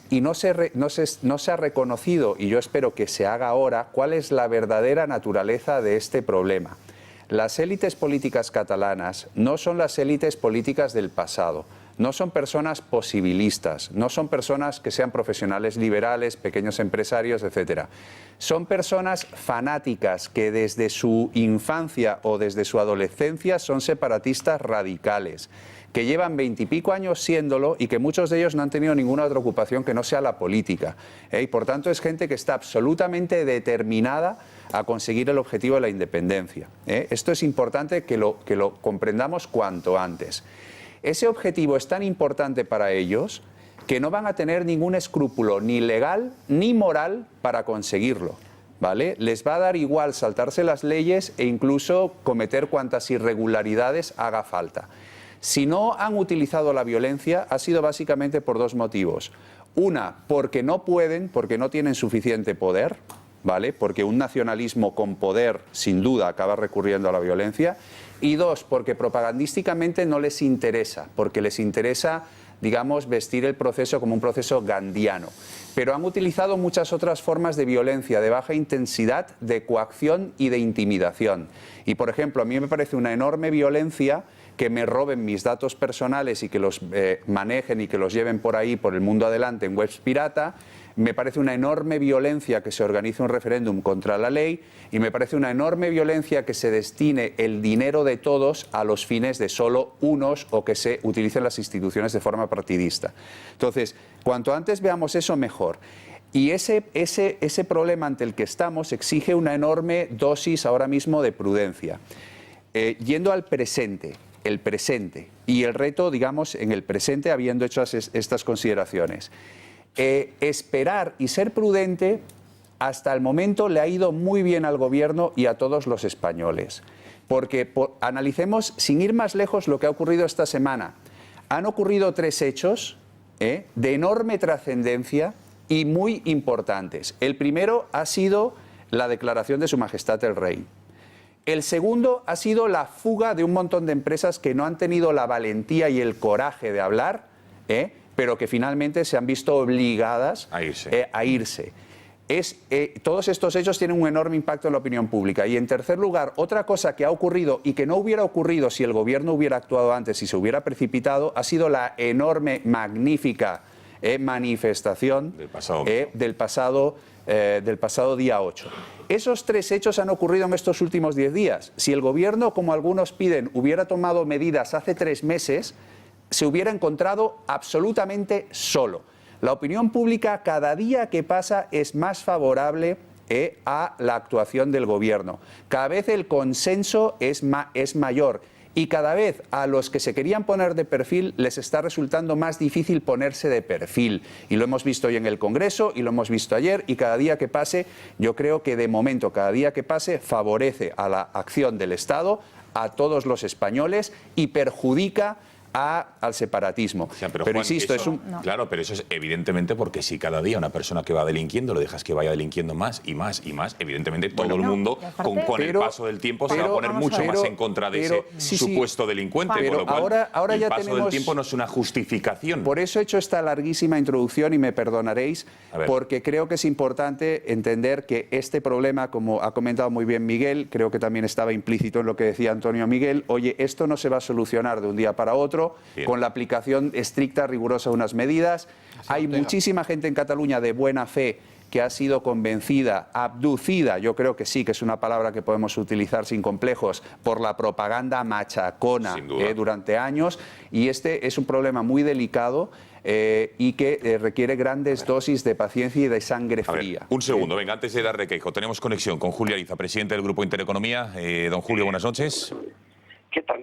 Y no se ha reconocido, y yo espero que se haga ahora, cuál es la verdadera naturaleza de este problema. Las élites políticas catalanas no son las élites políticas del pasado, no son personas posibilistas, no son personas que sean profesionales liberales, pequeños empresarios, etc. Son personas fanáticas que desde su infancia o desde su adolescencia son separatistas radicales, que llevan 20 y pico años siéndolo y que muchos de ellos no han tenido ninguna otra ocupación que no sea la política. Y por tanto es gente que está absolutamente determinada a conseguir el objetivo de la independencia. Esto es importante que lo comprendamos cuanto antes. Ese objetivo es tan importante para ellos que no van a tener ningún escrúpulo ni legal ni moral para conseguirlo, ¿vale? Les va a dar igual saltarse las leyes e incluso cometer cuantas irregularidades haga falta. Si no han utilizado la violencia, ha sido básicamente por 2 motivos. Una, porque no pueden, porque no tienen suficiente poder, ¿vale? Porque un nacionalismo con poder, sin duda, acaba recurriendo a la violencia. Y dos, porque propagandísticamente no les interesa, porque les interesa, digamos, vestir el proceso como un proceso gandiano. Pero han utilizado muchas otras formas de violencia, de baja intensidad, de coacción y de intimidación. Y, por ejemplo, a mí me parece una enorme violencia que me roben mis datos personales y que los manejen y que los lleven por ahí, por el mundo adelante, en webs pirata. Me parece una enorme violencia que se organice un referéndum contra la ley y me parece una enorme violencia que se destine el dinero de todos a los fines de solo unos o que se utilicen las instituciones de forma partidista. Entonces, cuanto antes veamos eso, mejor. Y ese problema ante el que estamos exige una enorme dosis ahora mismo de prudencia. Yendo al presente, el presente y el reto, digamos, en el presente, habiendo hecho estas consideraciones. Esperar y ser prudente hasta el momento le ha ido muy bien al Gobierno y a todos los españoles. Porque analicemos, sin ir más lejos, lo que ha ocurrido esta semana. Han ocurrido 3 hechos de enorme trascendencia y muy importantes. El primero ha sido la declaración de Su Majestad el Rey. El segundo ha sido la fuga de un montón de empresas que no han tenido la valentía y el coraje de hablar, pero que finalmente se han visto obligadas a irse. Todos estos hechos tienen un enorme impacto en la opinión pública. Y en tercer lugar, otra cosa que ha ocurrido y que no hubiera ocurrido si el Gobierno hubiera actuado antes y se hubiera precipitado, ha sido la enorme, magnífica manifestación del pasado día 8. Esos 3 hechos han ocurrido en estos últimos 10 días. Si el Gobierno, como algunos piden, hubiera tomado medidas hace 3 meses, se hubiera encontrado absolutamente solo. La opinión pública cada día que pasa es más favorable a la actuación del Gobierno. Cada vez el consenso es mayor y cada vez a los que se querían poner de perfil les está resultando más difícil ponerse de perfil. Y lo hemos visto hoy en el Congreso y lo hemos visto ayer, y cada día que pase, yo creo que de momento cada día que pase favorece a la acción del Estado, a todos los españoles, y perjudica al separatismo. O sea, pero Juan, insisto, eso, claro, pero eso es evidentemente porque si cada día una persona que va delinquiendo lo dejas que vaya delinquiendo más y más y más, evidentemente todo el mundo con el paso del tiempo se va a poner mucho más en contra de ese supuesto delincuente. Pero por lo cual, ahora ya el paso del tiempo no es una justificación. Por eso he hecho esta larguísima introducción y me perdonaréis, porque creo que es importante entender que este problema, como ha comentado muy bien Miguel, creo que también estaba implícito en lo que decía Antonio Miguel, oye, esto no se va a solucionar de un día para otro, con la aplicación estricta, rigurosa de unas medidas. Hay muchísima gente en Cataluña de buena fe que ha sido convencida, abducida, yo creo que sí, que es una palabra que podemos utilizar sin complejos, por la propaganda machacona durante años, y este es un problema muy delicado y que requiere grandes dosis de paciencia y de sangre fría. Un segundo, venga, antes de dar requejo, tenemos conexión con Julio Ariza, presidente del Grupo Intereconomía. Don Julio, buenas noches. ¿Qué tal?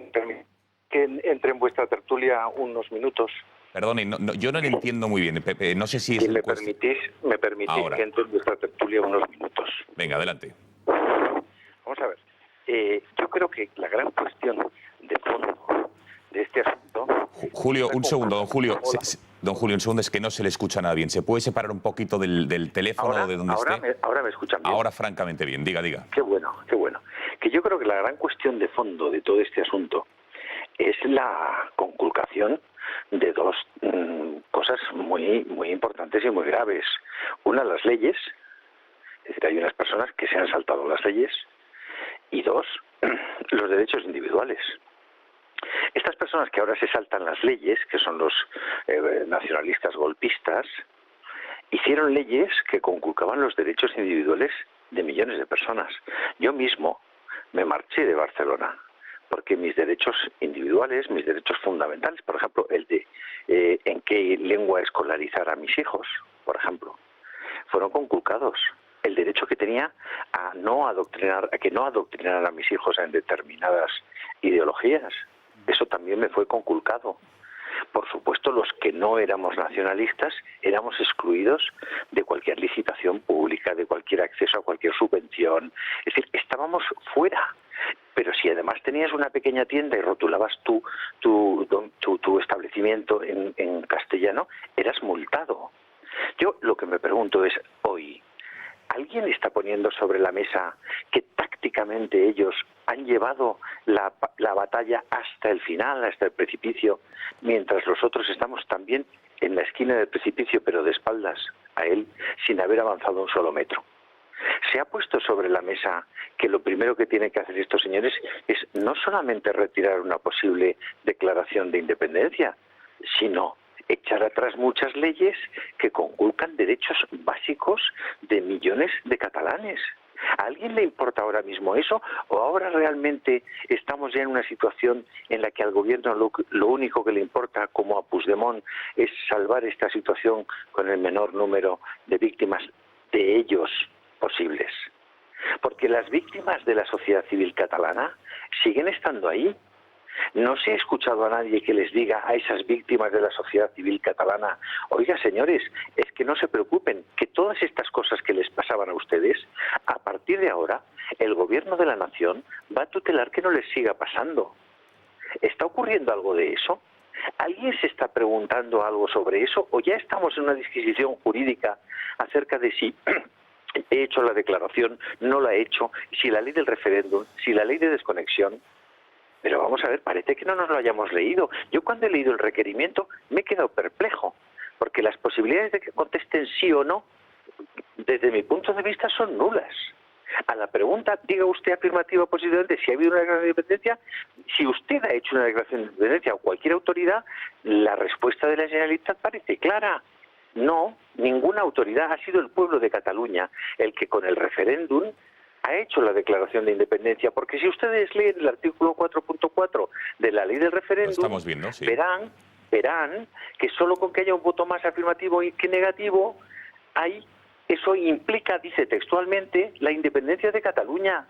Que entre en vuestra tertulia unos minutos. Perdone, yo no le entiendo muy bien. Pepe, no sé si es... me permitís que entre en vuestra tertulia unos minutos. Venga, adelante. Vamos a ver. Yo creo que la gran cuestión de fondo de este asunto... Julio, un segundo, don Julio. Don Julio, un segundo, es que no se le escucha nada bien. ¿Se puede separar un poquito del teléfono de donde esté? Ahora me escuchan bien. Ahora francamente bien, diga. Qué bueno, qué bueno. Que yo creo que la gran cuestión de fondo de todo este asunto es la conculcación de 2 cosas muy, muy importantes y muy graves. Una, las leyes, es decir, hay unas personas que se han saltado las leyes, y 2, los derechos individuales. Estas personas que ahora se saltan las leyes, que son los nacionalistas golpistas, hicieron leyes que conculcaban los derechos individuales de millones de personas. Yo mismo me marché de Barcelona porque mis derechos individuales, mis derechos fundamentales, por ejemplo, el de en qué lengua escolarizar a mis hijos, por ejemplo, fueron conculcados. El derecho que tenía a que no adoctrinaran a mis hijos en determinadas ideologías, eso también me fue conculcado. Por supuesto, los que no éramos nacionalistas éramos excluidos de cualquier licitación pública, de cualquier acceso a cualquier subvención. Es decir, estábamos fuera. Pero si además tenías una pequeña tienda y rotulabas tu establecimiento en castellano, eras multado. Yo lo que me pregunto es, hoy, ¿Alguien está poniendo sobre la mesa que tácticamente ellos han llevado la batalla hasta el final, hasta el precipicio, mientras los otros estamos también en la esquina del precipicio, pero de espaldas a él, sin haber avanzado un solo metro? Se ha puesto sobre la mesa que lo primero que tienen que hacer estos señores es no solamente retirar una posible declaración de independencia, sino echar atrás muchas leyes que conculcan derechos básicos de millones de catalanes. ¿A alguien le importa ahora mismo eso? ¿O ahora realmente estamos ya en una situación en la que al gobierno lo único que le importa, como a Puigdemont, es salvar esta situación con el menor número de víctimas de ellos posibles? Porque las víctimas de la sociedad civil catalana siguen estando ahí. No se ha escuchado a nadie que les diga a esas víctimas de la sociedad civil catalana: oiga, señores, es que no se preocupen, que todas estas cosas que les pasaban a ustedes, a partir de ahora, el gobierno de la nación va a tutelar que no les siga pasando. ¿Está ocurriendo algo de eso? ¿Alguien se está preguntando algo sobre eso? ¿O ya estamos en una disquisición jurídica acerca de si he hecho la declaración, no la he hecho, si la ley del referéndum, si la ley de desconexión? Pero vamos a ver, parece que no nos lo hayamos leído. Yo cuando he leído el requerimiento me he quedado perplejo, porque las posibilidades de que contesten sí o no, desde mi punto de vista, son nulas. A la pregunta, diga usted afirmativa o positivamente si ha habido una declaración de independencia, si usted ha hecho una declaración de independencia o cualquier autoridad, la respuesta de la Generalitat parece clara. No, ninguna autoridad, ha sido el pueblo de Cataluña el que con el referéndum ha hecho la declaración de independencia, porque si ustedes leen el artículo 4.4 de la ley del referéndum, estamos viendo, sí, verán que solo con que haya un voto más afirmativo que negativo, eso implica, dice textualmente, la independencia de Cataluña.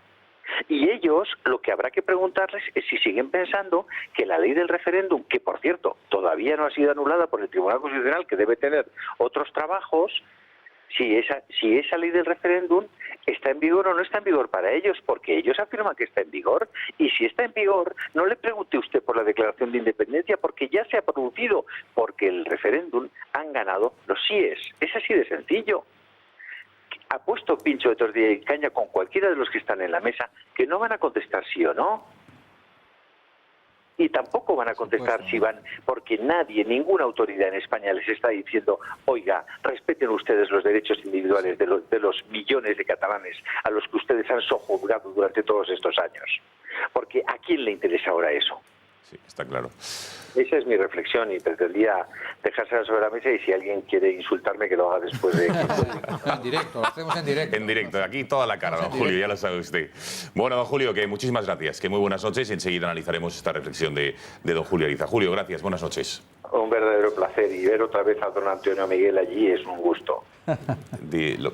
Y ellos, lo que habrá que preguntarles es si siguen pensando que la ley del referéndum, que por cierto todavía no ha sido anulada por el Tribunal Constitucional, que debe tener otros trabajos, si esa ley del referéndum está en vigor o no está en vigor para ellos, porque ellos afirman que está en vigor, y si está en vigor, no le pregunte usted por la declaración de independencia, porque ya se ha producido, porque el referéndum han ganado los síes. Es así de sencillo. Ha puesto pincho de tortilla y caña con cualquiera de los que están en la mesa, que no van a contestar sí o no. Y tampoco van a contestar si van, porque nadie, ninguna autoridad en España les está diciendo: oiga, respeten ustedes los derechos individuales de los millones de catalanes a los que ustedes han sojuzgado durante todos estos años. Porque ¿a quién le interesa ahora eso? Sí, está claro. Esa es mi reflexión y pretendía dejársela sobre la mesa, y si alguien quiere insultarme, que lo haga después de... En directo, lo hacemos en directo. En directo, aquí toda la cara, don Julio, ya lo sabe usted. Bueno, don Julio, que muchísimas gracias, que muy buenas noches, y enseguida analizaremos esta reflexión de don Julio Ariza. Julio, gracias, buenas noches. Un verdadero placer, y ver otra vez a don Antonio Miguel allí es un gusto.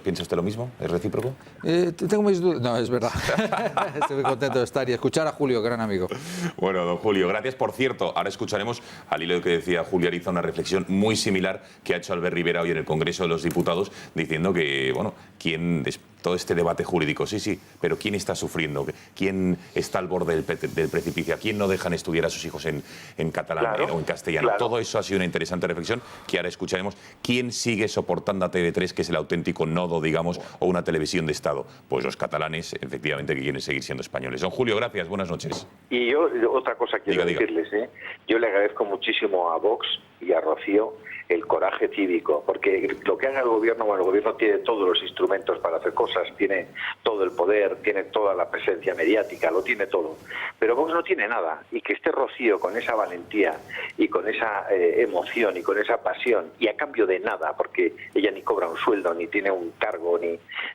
¿Piensa usted lo mismo? ¿Es recíproco? Tengo mis dudas. No, es verdad. Estoy muy contento de estar y escuchar a Julio, gran amigo. Bueno, don Julio, gracias. Por cierto, ahora escucharemos, al hilo de que decía Julio Ariza, una reflexión muy similar que ha hecho Albert Rivera hoy en el Congreso de los Diputados, diciendo que, bueno, todo este debate jurídico, sí, pero ¿quién está sufriendo? ¿Quién está al borde del precipicio? ¿A quién no dejan estudiar a sus hijos en catalán o en castellano? Claro. Todo eso ha sido una interesante reflexión que ahora escucharemos. ¿Quién sigue soportando a TV3, que es el auténtico nodo, digamos, o una televisión de Estado? Pues los catalanes, efectivamente, que quieren seguir siendo españoles. Don Julio, gracias, buenas noches. Y yo otra cosa quiero decirles, yo le agradezco muchísimo a Vox y a Rocío el coraje cívico, porque lo que haga el gobierno, bueno, el gobierno tiene todos los instrumentos para hacer cosas, tiene todo el poder, tiene toda la presencia mediática, lo tiene todo, pero Vox no tiene nada, y que esté Rocío con esa valentía y con esa emoción y con esa pasión, y a cambio de nada, porque ella ni cobra un sueldo, ni tiene un cargo,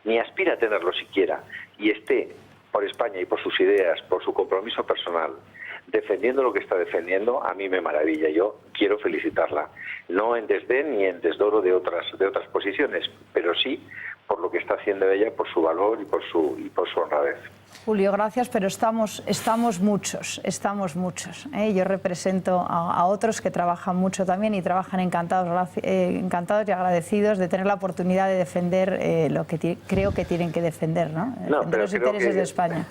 ni aspira a tenerlo siquiera, y esté por España y por sus ideas, por su compromiso personal, defendiendo lo que está defendiendo, a mí me maravilla. Yo quiero felicitarla, no en desdén ni en desdoro de otras posiciones, pero sí por lo que está haciendo ella, por su valor y por su honradez. Julio, gracias, pero estamos muchos. Yo represento a otros que trabajan mucho también y trabajan encantados y agradecidos de tener la oportunidad de defender lo que creo que tienen que defender, ¿no? Defender los intereses de España.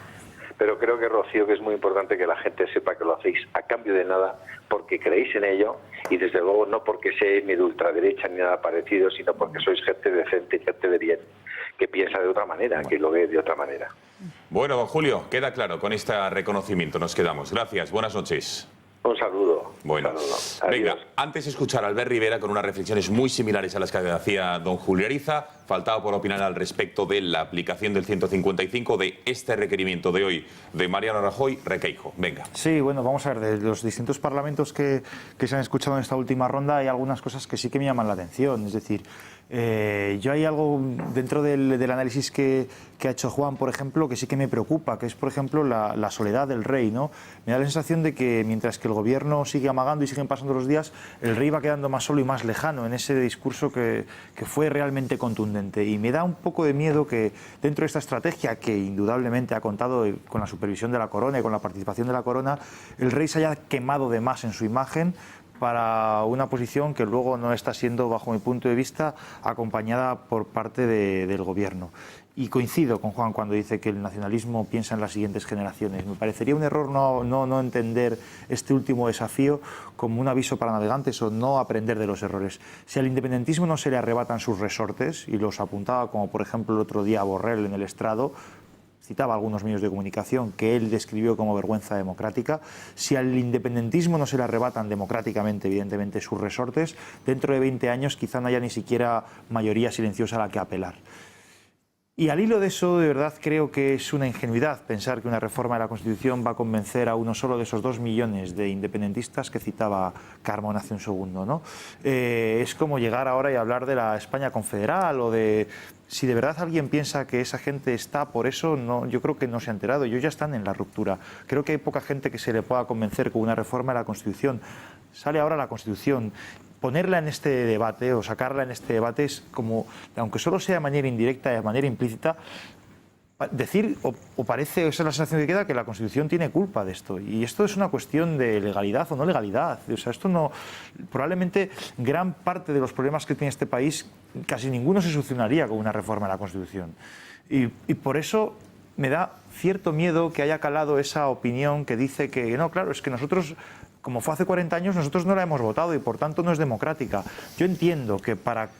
pero creo que, Rocío, que es muy importante que la gente sepa que lo hacéis a cambio de nada, porque creéis en ello, y desde luego no porque seáis ni de ultraderecha ni nada parecido, sino porque sois gente decente y gente de bien, que piensa de otra manera, que lo ve de otra manera. Bueno, don Julio, queda claro, con este reconocimiento nos quedamos. Gracias, buenas noches. Un saludo. Bueno, venga, antes de escuchar a Albert Rivera con unas reflexiones muy similares a las que hacía don Julio Ariza, faltaba por opinar al respecto de la aplicación del 155 de este requerimiento de hoy de Mariano Rajoy. Requeijo, venga. Sí, bueno, vamos a ver, de los distintos parlamentos que se han escuchado en esta última ronda hay algunas cosas que sí que me llaman la atención, es decir, yo hay algo dentro del análisis que ha hecho Juan, por ejemplo, que sí que me preocupa, que es, por ejemplo, la soledad del rey, ¿no? Me da la sensación de que mientras que el gobierno sigue amagando y siguen pasando los días, el rey va quedando más solo y más lejano en ese discurso que fue realmente contundente. Y me da un poco de miedo que dentro de esta estrategia, que indudablemente ha contado con la supervisión de la corona y con la participación de la corona, el rey se haya quemado de más en su imagen para una posición que luego no está siendo, bajo mi punto de vista, acompañada por parte del gobierno. Y coincido con Juan cuando dice que el nacionalismo piensa en las siguientes generaciones. Me parecería un error no entender este último desafío como un aviso para navegantes o no aprender de los errores. Si al independentismo no se le arrebatan sus resortes, y los apuntaba como por ejemplo el otro día Borrell en el estrado, citaba algunos medios de comunicación que él describió como vergüenza democrática, si al independentismo no se le arrebatan democráticamente, evidentemente, sus resortes, dentro de 20 años quizá no haya ni siquiera mayoría silenciosa a la que apelar. Y al hilo de eso, de verdad creo que es una ingenuidad pensar que una reforma de la Constitución va a convencer a uno solo de esos 2 millones de independentistas que citaba Carmona hace un segundo, ¿no? Es como llegar ahora y hablar de la España confederal o de... Si de verdad alguien piensa que esa gente está por eso, no, yo creo que no se ha enterado. Ellos ya están en la ruptura. Creo que hay poca gente que se le pueda convencer con una reforma de la Constitución. Sale ahora la Constitución. Ponerla en este debate o sacarla en este debate es como, aunque solo sea de manera indirecta y de manera implícita, decir, o parece, esa es la sensación que queda, que la Constitución tiene culpa de esto. Y esto es una cuestión de legalidad o no legalidad. O sea, esto no... Probablemente gran parte de los problemas que tiene este país, casi ninguno se solucionaría con una reforma de la Constitución. Y por eso me da cierto miedo que haya calado esa opinión que dice que, no, claro, es que nosotros... Como fue hace 40 años, nosotros no la hemos votado y por tanto no es democrática. Yo entiendo que para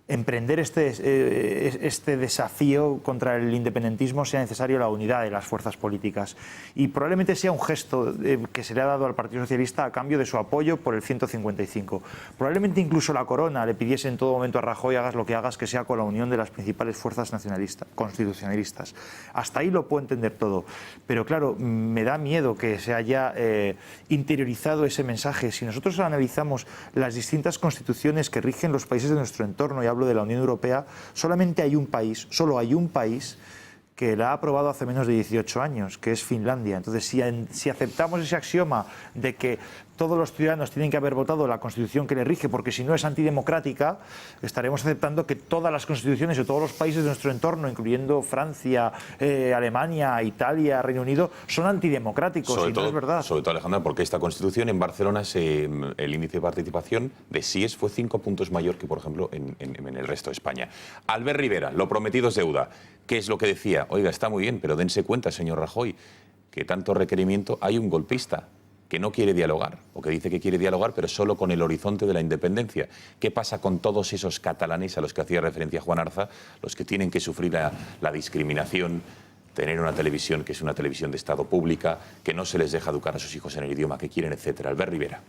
emprender este desafío contra el independentismo sea necesario la unidad de las fuerzas políticas. Y probablemente sea un gesto que se le ha dado al Partido Socialista a cambio de su apoyo por el 155. Probablemente incluso la corona le pidiese en todo momento a Rajoy, hagas lo que hagas, que sea con la unión de las principales fuerzas constitucionalistas. Hasta ahí lo puedo entender todo. Pero claro, me da miedo que se haya interiorizado ese mensaje. Si nosotros analizamos las distintas constituciones que rigen los países de nuestro entorno, y hablo de la Unión Europea, solamente hay un país, solo hay un país que la ha aprobado hace menos de 18 años, que es Finlandia. Entonces, si aceptamos ese axioma de que todos los ciudadanos tienen que haber votado la Constitución que le rige, porque si no es antidemocrática, estaremos aceptando que todas las constituciones de todos los países de nuestro entorno, incluyendo Francia, Alemania, Italia, Reino Unido, son antidemocráticos. Sobre y todo, no es verdad. Sobre todo, Alejandra, porque esta Constitución en Barcelona, el índice de participación de síes fue 5 puntos mayor que, por ejemplo, en el resto de España. Albert Rivera, lo prometido es deuda. ¿Qué es lo que decía? Oiga, está muy bien, pero dense cuenta, señor Rajoy, que tanto requerimiento hay un golpista que no quiere dialogar, o que dice que quiere dialogar, pero solo con el horizonte de la independencia. ¿Qué pasa con todos esos catalanes a los que hacía referencia Juan Arza, los que tienen que sufrir la discriminación, tener una televisión que es una televisión de Estado pública, que no se les deja educar a sus hijos en el idioma que quieren, etcétera? Albert Rivera.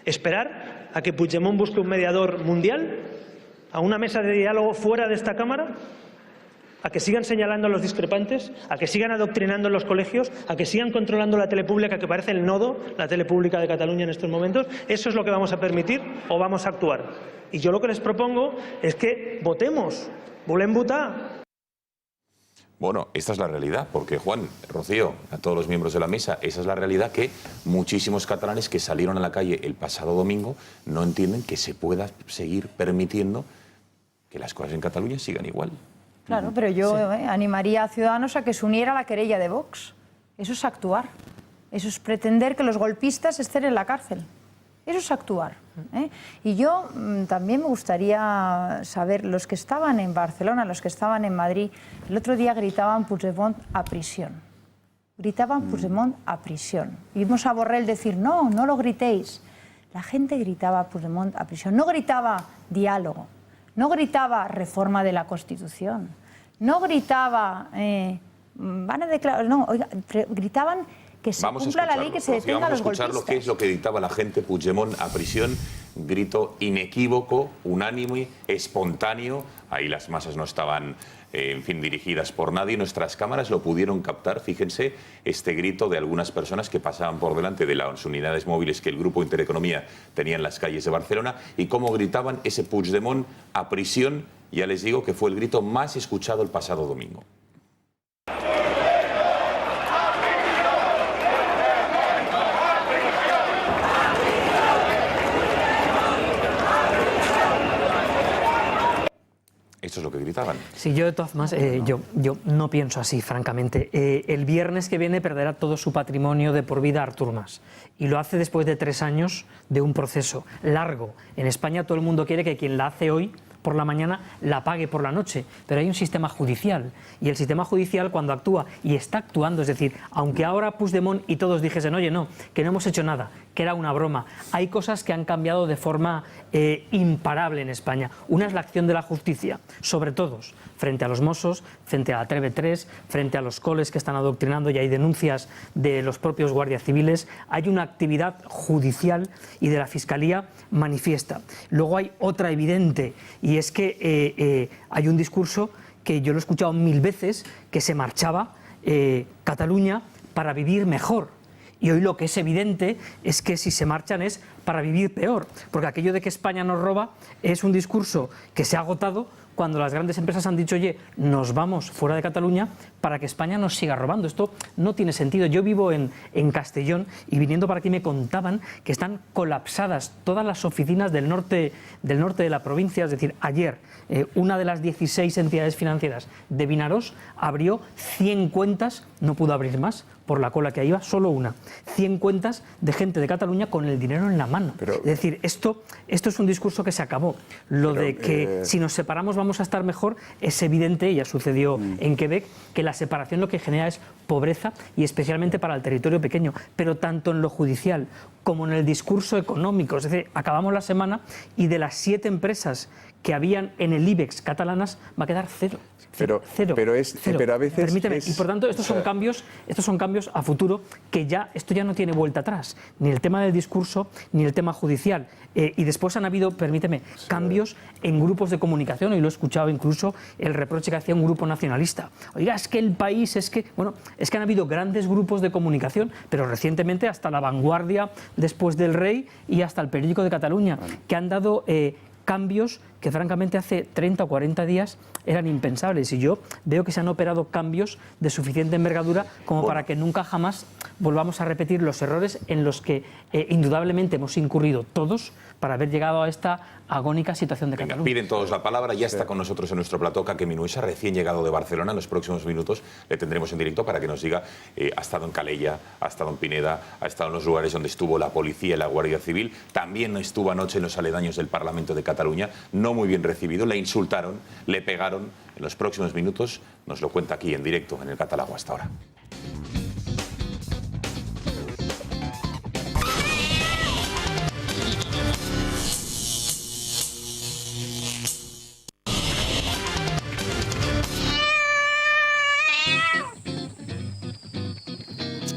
Esperar a que Puigdemont busque un mediador mundial, a una mesa de diálogo fuera de esta Cámara, a que sigan señalando a los discrepantes, a que sigan adoctrinando en los colegios, a que sigan controlando la tele pública, que parece el nodo, la tele pública de Cataluña en estos momentos. ¿Eso es lo que vamos a permitir o vamos a actuar? Y yo lo que les propongo es que votemos, volem votar. Bueno, esta es la realidad, porque Juan, Rocío, a todos los miembros de la mesa, esa es la realidad que muchísimos catalanes que salieron a la calle el pasado domingo no entienden que se pueda seguir permitiendo que las cosas en Cataluña sigan igual. Claro, pero yo animaría a Ciudadanos a que se uniera a la querella de Vox. Eso es actuar. Eso es pretender que los golpistas estén en la cárcel. Eso es actuar. Y yo también me gustaría saber, los que estaban en Barcelona, los que estaban en Madrid, el otro día gritaban Puigdemont a prisión. Gritaban Puigdemont a prisión. Y vimos a Borrell decir, no, no lo gritéis. La gente gritaba Puigdemont a prisión. No gritaba diálogo, no gritaba reforma de la Constitución, no gritaba, van a declarar, no, oiga, gritaban que se cumpla la ley, que se detenga a los golpistas. Vamos a escuchar lo que es lo que dictaba la gente. Puigdemont a prisión, grito inequívoco, unánime, espontáneo. Ahí las masas no estaban, en fin, dirigidas por nadie. Nuestras cámaras lo pudieron captar. Fíjense este grito de algunas personas que pasaban por delante de las unidades móviles que el Grupo Intereconomía tenía en las calles de Barcelona y cómo gritaban ese Puigdemont a prisión. Ya les digo que fue el grito más escuchado el pasado domingo. Esto es lo que gritaban. Sí, yo de todas formas, yo no pienso así, francamente. El viernes que viene perderá todo su patrimonio de por vida Artur Mas. Y lo hace después de 3 años de un proceso largo. En España todo el mundo quiere que quien la hace hoy por la mañana la pague por la noche, pero hay un sistema judicial y el sistema judicial cuando actúa y está actuando, es decir, aunque ahora Puigdemont y todos dijesen, oye, no, que no hemos hecho nada, que era una broma, hay cosas que han cambiado de forma imparable en España. Una es la acción de la justicia, sobre todos, frente a los Mossos, frente a la TV3, frente a los coles que están adoctrinando y hay denuncias de los propios guardias civiles, hay una actividad judicial y de la Fiscalía manifiesta. Luego hay otra evidente y es que hay un discurso que yo lo he escuchado 1000 veces, que se marchaba Cataluña para vivir mejor. Y hoy lo que es evidente es que si se marchan es para vivir peor, porque aquello de que España nos roba es un discurso que se ha agotado cuando las grandes empresas han dicho, oye, nos vamos fuera de Cataluña para que España nos siga robando. Esto no tiene sentido. Yo vivo en Castellón y viniendo para aquí me contaban que están colapsadas todas las oficinas del norte de la provincia. Es decir, ayer una de las 16 entidades financieras de Vinarós abrió 100 cuentas, no pudo abrir más por la cola que iba, solo una. 100 cuentas de gente de Cataluña con el dinero en la mano. Es decir, esto es un discurso que se acabó. Lo de que si nos separamos vamos a estar mejor es evidente, ya sucedió en Quebec, que la separación lo que genera es pobreza y especialmente para el territorio pequeño, pero tanto en lo judicial como en el discurso económico. Es decir, acabamos la semana y de las 7 empresas que habían en el IBEX catalanas va a quedar cero. Pero a veces permíteme, y por tanto estos son cambios a futuro que esto ya no tiene vuelta atrás, ni el tema del discurso ni el tema judicial. Y después han habido, permíteme, cambios en grupos de comunicación, y lo he escuchado incluso el reproche que hacía un grupo nacionalista. Oiga, es que el país, es que han habido grandes grupos de comunicación, pero recientemente hasta La Vanguardia después del Rey y hasta el Periódico de Cataluña, que han dado cambios que francamente hace 30 o 40 días eran impensables, y yo veo que se han operado cambios de suficiente envergadura como para que nunca jamás volvamos a repetir los errores en los que indudablemente hemos incurrido todos para haber llegado a esta agónica situación de Cataluña. Piden todos la palabra. Ya está con nosotros en nuestro plató Kake Minuesa, recién llegado de Barcelona. En los próximos minutos le tendremos en directo para que nos diga, ha estado en Calella, ha estado en Pineda, ha estado en los lugares donde estuvo la policía y la Guardia Civil. También estuvo anoche en los aledaños del Parlamento de Cataluña, no muy bien recibido, le insultaron, le pegaron. En los próximos minutos nos lo cuenta aquí en directo en el Catalagua. Hasta ahora.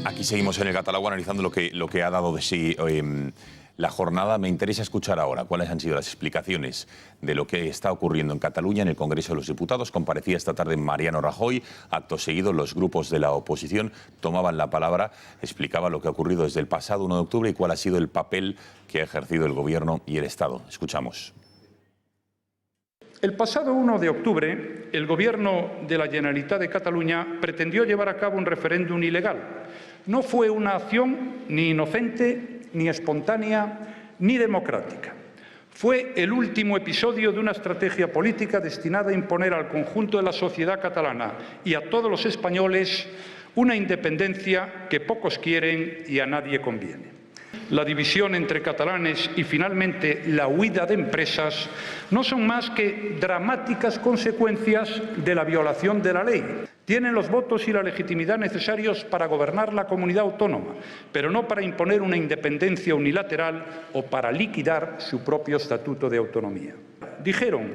Aquí seguimos en el Catalagua analizando lo que ha dado de sí la jornada. Me interesa escuchar ahora cuáles han sido las explicaciones de lo que está ocurriendo en Cataluña en el Congreso de los Diputados. Comparecía esta tarde Mariano Rajoy. Acto seguido, los grupos de la oposición tomaban la palabra, explicaban lo que ha ocurrido desde el pasado 1 de octubre y cuál ha sido el papel que ha ejercido el Gobierno y el Estado. Escuchamos. El pasado 1 de octubre, el Gobierno de la Generalitat de Cataluña pretendió llevar a cabo un referéndum ilegal. No fue una acción ni inocente, ni espontánea, ni democrática. Fue el último episodio de una estrategia política destinada a imponer al conjunto de la sociedad catalana y a todos los españoles una independencia que pocos quieren y a nadie conviene. la división entre catalanes y finalmente la huida de empresas no son más que dramáticas consecuencias de la violación de la ley. Tienen los votos y la legitimidad necesarios para gobernar la comunidad autónoma, pero no para imponer una independencia unilateral o para liquidar su propio estatuto de autonomía. Dijeron: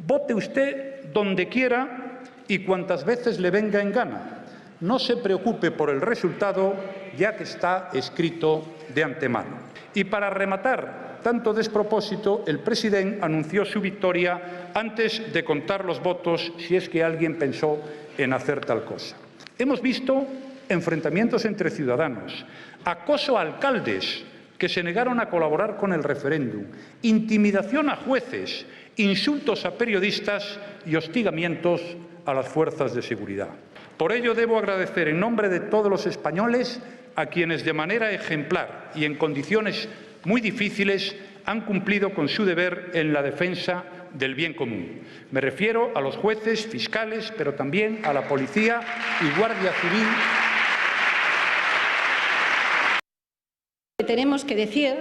vote usted donde quiera y cuantas veces le venga en gana. No se preocupe por el resultado, ya que está escrito de antemano. Y para rematar tanto despropósito, el presidente anunció su victoria antes de contar los votos, si es que alguien pensó en hacer tal cosa. Hemos visto enfrentamientos entre ciudadanos, acoso a alcaldes que se negaron a colaborar con el referéndum, intimidación a jueces, insultos a periodistas y hostigamientos a las fuerzas de seguridad. Por ello, debo agradecer en nombre de todos los españoles a quienes de manera ejemplar y en condiciones muy difíciles han cumplido con su deber en la defensa del bien común. Me refiero a los jueces, fiscales, pero también a la policía y Guardia Civil. Tenemos que decir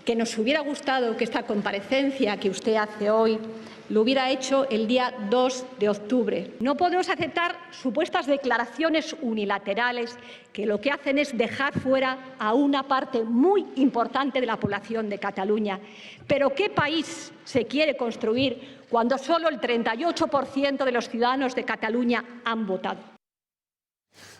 que nos hubiera gustado que esta comparecencia que usted hace hoy lo hubiera hecho el día 2 de octubre. No podemos aceptar supuestas declaraciones unilaterales que lo que hacen es dejar fuera a una parte muy importante de la población de Cataluña. Pero ¿qué país se quiere construir cuando solo el 38% de los ciudadanos de Cataluña han votado?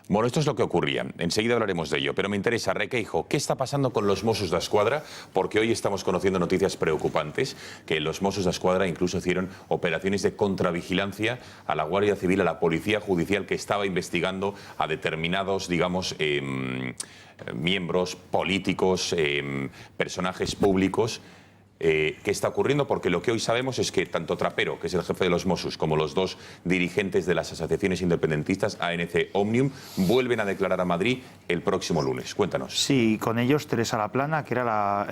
Bueno, esto es lo que ocurría. Enseguida hablaremos de ello, pero me interesa, Requeijo, ¿qué está pasando con los Mossos d'Esquadra? Porque hoy estamos conociendo noticias preocupantes, que los Mossos d'Esquadra incluso hicieron operaciones de contravigilancia a la Guardia Civil, a la Policía Judicial, que estaba investigando a determinados, digamos, miembros políticos, personajes públicos. ¿Qué está ocurriendo? Porque lo que hoy sabemos es que tanto Trapero, que es el jefe de los Mossos, como los dos dirigentes de las asociaciones independentistas, ANC, Òmnium, vuelven a declarar a Madrid el próximo lunes. Cuéntanos. Sí, con ellos Teresa Laplana, que era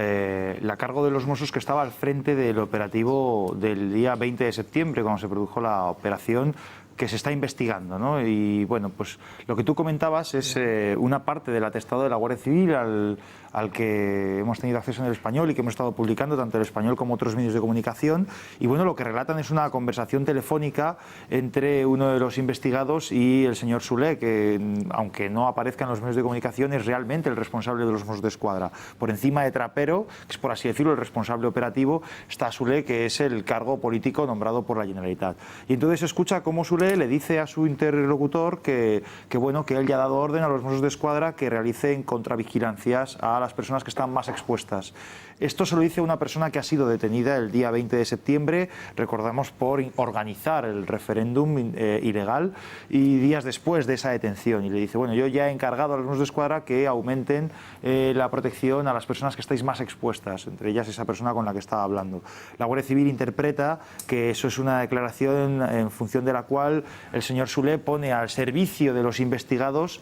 la cargo de los Mossos que estaba al frente del operativo del día 20 de septiembre, cuando se produjo la operación que se está investigando, ¿no? Y bueno, pues lo que tú comentabas es una parte del atestado de la Guardia Civil al que hemos tenido acceso en El Español y que hemos estado publicando tanto El Español como otros medios de comunicación. Y bueno, lo que relatan es una conversación telefónica entre uno de los investigados y el señor Soler, que aunque no aparezca en los medios de comunicación es realmente el responsable de los Mossos d'Esquadra. Por encima de Trapero, que es por así decirlo el responsable operativo, está Soler, que es el cargo político nombrado por la Generalitat. Y entonces se escucha cómo Soler le dice a su interlocutor que bueno, que él ya ha dado orden a los Mossos d'Esquadra que realicen contravigilancias a las personas que están más expuestas. Esto se lo dice una persona que ha sido detenida el día 20 de septiembre, recordamos, por organizar el referéndum ilegal, y días después de esa detención. Y le dice, bueno, yo ya he encargado a los Mossos d'Esquadra que aumenten la protección a las personas que estáis más expuestas, entre ellas esa persona con la que estaba hablando. La Guardia Civil interpreta que eso es una declaración en función de la cual el señor Soler pone al servicio de los investigados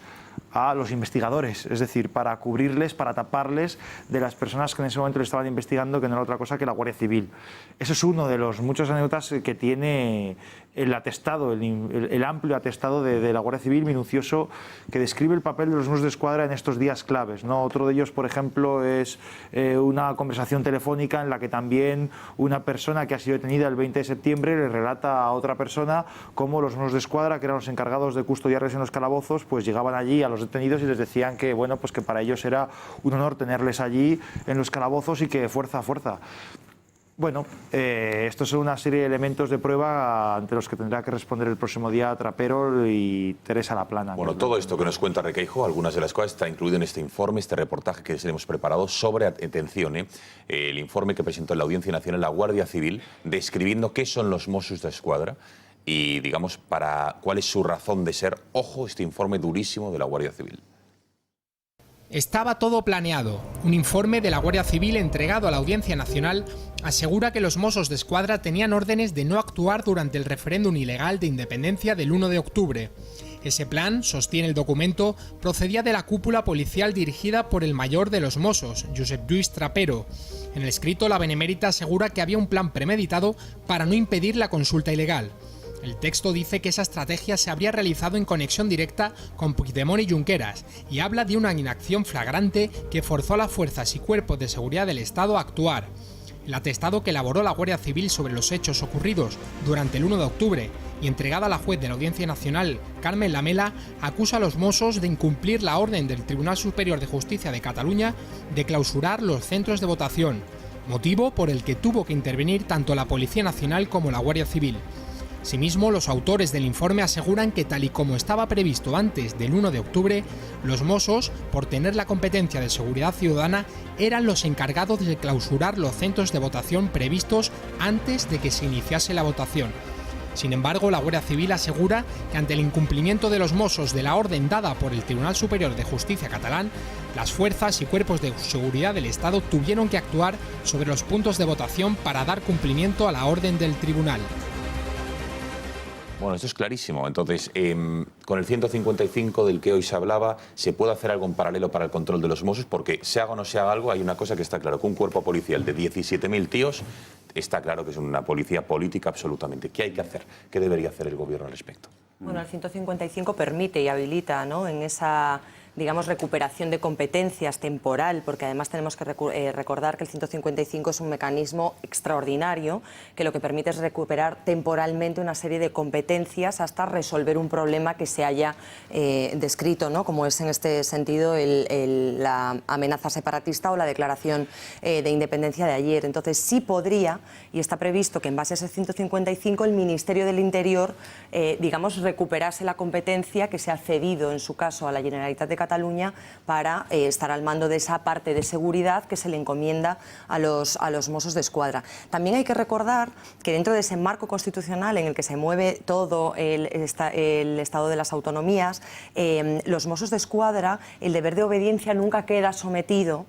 a los investigadores, es decir, para cubrirles, para taparles de las personas que en ese momento le estaban investigando, que no era otra cosa que la Guardia Civil. Eso es uno de los muchos anécdotas que tiene el atestado, el amplio atestado de la Guardia Civil minucioso, que describe el papel de los Mossos d'Esquadra en estos días claves, ¿no? Otro de ellos, por ejemplo, es una conversación telefónica en la que también una persona que ha sido detenida el 20 de septiembre le relata a otra persona cómo los Mossos d'Esquadra, que eran los encargados de custodiarles en los calabozos, pues llegaban allí a los detenidos y les decían que, bueno, pues que para ellos era un honor tenerles allí en los calabozos y que fuerza. Bueno, estos son una serie de elementos de prueba ante los que tendrá que responder el próximo día Trapero y Teresa Laplana. Bueno, todo esto que nos cuenta Requeijo, algunas de las cosas está incluido en este informe, este reportaje que les hemos preparado sobre, atención, el informe que presentó en la Audiencia Nacional la Guardia Civil, describiendo qué son los Mossos d'Esquadra y, digamos, cuál es su razón de ser. Ojo, este informe durísimo de la Guardia Civil. Estaba todo planeado. Un informe de la Guardia Civil entregado a la Audiencia Nacional asegura que los Mossos d'Esquadra tenían órdenes de no actuar durante el referéndum ilegal de independencia del 1 de octubre. Ese plan, sostiene el documento, procedía de la cúpula policial dirigida por el mayor de los Mossos, Josep Lluís Trapero. En el escrito, la Benemèrita asegura que había un plan premeditado para no impedir la consulta ilegal. El texto dice que esa estrategia se habría realizado en conexión directa con Puigdemont y Junqueras y habla de una inacción flagrante que forzó a las fuerzas y cuerpos de seguridad del Estado a actuar. El atestado que elaboró la Guardia Civil sobre los hechos ocurridos durante el 1 de octubre y entregada a la juez de la Audiencia Nacional, Carmen Lamela, acusa a los Mossos de incumplir la orden del Tribunal Superior de Justicia de Cataluña de clausurar los centros de votación, motivo por el que tuvo que intervenir tanto la Policía Nacional como la Guardia Civil. Asimismo, los autores del informe aseguran que, tal y como estaba previsto antes del 1 de octubre, los Mossos, por tener la competencia de seguridad ciudadana, eran los encargados de clausurar los centros de votación previstos antes de que se iniciase la votación. Sin embargo, la Guardia Civil asegura que ante el incumplimiento de los Mossos de la orden dada por el Tribunal Superior de Justicia catalán, las fuerzas y cuerpos de seguridad del Estado tuvieron que actuar sobre los puntos de votación para dar cumplimiento a la orden del tribunal. Bueno, esto es clarísimo. Entonces, con el 155 del que hoy se hablaba, ¿se puede hacer algo en paralelo para el control de los Mossos? Porque se haga o no se haga algo, hay una cosa que está claro, que un cuerpo policial de 17.000 tíos está claro que es una policía política absolutamente. ¿Qué hay que hacer? ¿Qué debería hacer el gobierno al respecto? Bueno, el 155 permite y habilita, ¿no?, en esa, digamos, recuperación de competencias temporal, porque además tenemos que recordar que el 155 es un mecanismo extraordinario que lo que permite es recuperar temporalmente una serie de competencias hasta resolver un problema que se haya descrito, ¿no?, como es en este sentido la amenaza separatista o la declaración de independencia de ayer. Entonces sí podría, y está previsto que en base a ese 155 el Ministerio del Interior, digamos, recuperase la competencia que se ha cedido en su caso a la Generalitat de Cataluña para estar al mando de esa parte de seguridad que se le encomienda a los Mossos de Escuadra. También hay que recordar que dentro de ese marco constitucional en el que se mueve todo el Estado de las autonomías, los Mossos de Escuadra, el deber de obediencia nunca queda sometido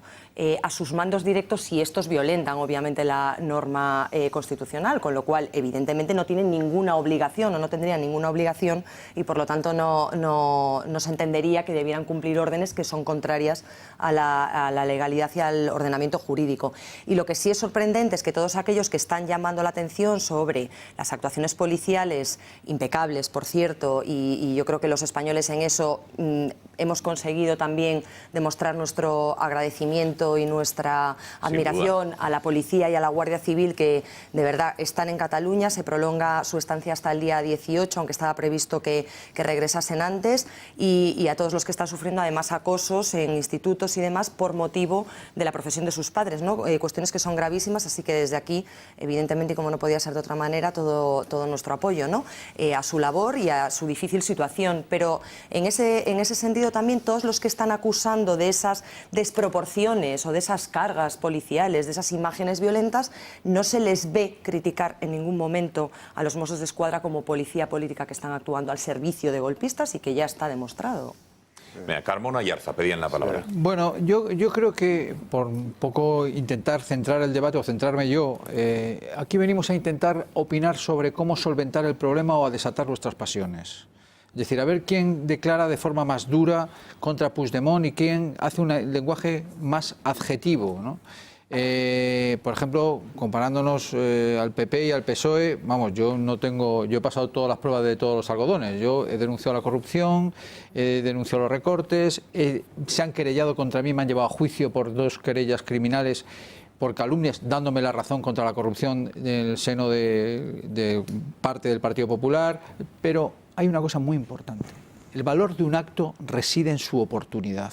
a sus mandos directos si estos violentan obviamente la norma constitucional, con lo cual evidentemente no tienen ninguna obligación o no tendrían ninguna obligación y por lo tanto no se entendería que debieran cumplir órdenes que son contrarias a la legalidad y al ordenamiento jurídico. Y lo que sí es sorprendente es que todos aquellos que están llamando la atención sobre las actuaciones policiales, impecables por cierto, y yo creo que los españoles en eso hemos conseguido también demostrar nuestro agradecimiento y nuestra admiración a la policía y a la Guardia Civil, que de verdad están en Cataluña. Se prolonga su estancia hasta el día 18, aunque estaba previsto que regresasen antes, y a todos los que están sufriendo además acosos en institutos y demás por motivo de la profesión de sus padres, ¿no? Cuestiones que son gravísimas, así que desde aquí, evidentemente, y como no podía ser de otra manera, todo nuestro apoyo, ¿no?, a su labor y a su difícil situación. Pero en ese sentido también todos los que están acusando de esas desproporciones o de esas cargas policiales, de esas imágenes violentas, no se les ve criticar en ningún momento a los Mossos de Escuadra como policía política que están actuando al servicio de golpistas y que ya está demostrado. Mira, Carmona y Arza pedían la palabra. Bueno, yo creo que por un poco intentar centrar el debate o centrarme yo, aquí venimos a intentar opinar sobre cómo solventar el problema o a desatar nuestras pasiones. Es decir, a ver quién declara de forma más dura contra Puigdemont y quién hace un lenguaje más adjetivo, ¿no? Por ejemplo, comparándonos al PP y al PSOE, vamos, yo he pasado todas las pruebas de todos los algodones. Yo he denunciado la corrupción, he denunciado los recortes, se han querellado contra mí, me han llevado a juicio por 2 querellas criminales por calumnias, dándome la razón contra la corrupción en el seno de parte del Partido Popular, pero hay una cosa muy importante. El valor de un acto reside en su oportunidad.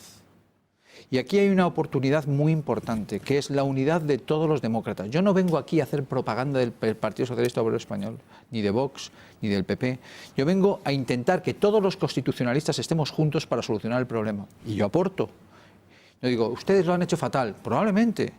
Y aquí hay una oportunidad muy importante, que es la unidad de todos los demócratas. Yo no vengo aquí a hacer propaganda del Partido Socialista Obrero Español, ni de Vox, ni del PP. Yo vengo a intentar que todos los constitucionalistas estemos juntos para solucionar el problema. Y yo aporto. Yo digo, ustedes lo han hecho fatal, probablemente.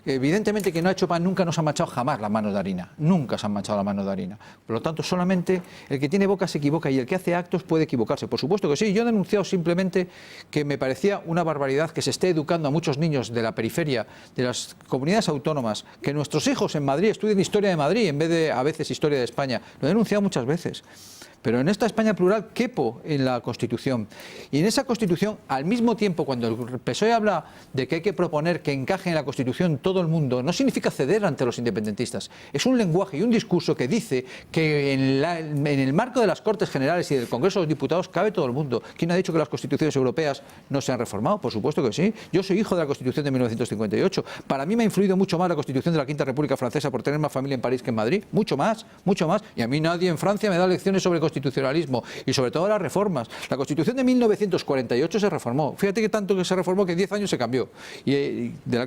Evidentemente que nunca nos han manchado jamás las manos de harina, nunca se han manchado las manos de harina. Por lo tanto, solamente el que tiene boca se equivoca y el que hace actos puede equivocarse. Por supuesto que sí, yo he denunciado simplemente que me parecía una barbaridad que se esté educando a muchos niños de la periferia, de las comunidades autónomas, que nuestros hijos en Madrid estudien historia de Madrid en vez de a veces historia de España. Lo he denunciado muchas veces. pero en esta España plural quepo en la Constitución. Y en esa Constitución, al mismo tiempo, cuando el PSOE habla de que hay que proponer que encaje en la Constitución todo el mundo, no significa ceder ante los independentistas. Es un lenguaje y un discurso que dice que en el marco de las Cortes Generales y del Congreso de los Diputados cabe todo el mundo. ¿Quién ha dicho que las constituciones europeas no se han reformado? Por supuesto que sí. Yo soy hijo de la Constitución de 1958. Para mí me ha influido mucho más la Constitución de la Quinta República Francesa por tener más familia en París que en Madrid. Mucho más. Y a mí nadie en Francia me da lecciones sobre constitucionalismo y sobre todo las reformas. La Constitución de 1948 se reformó. Fíjate que tanto que se reformó que en 10 años se cambió.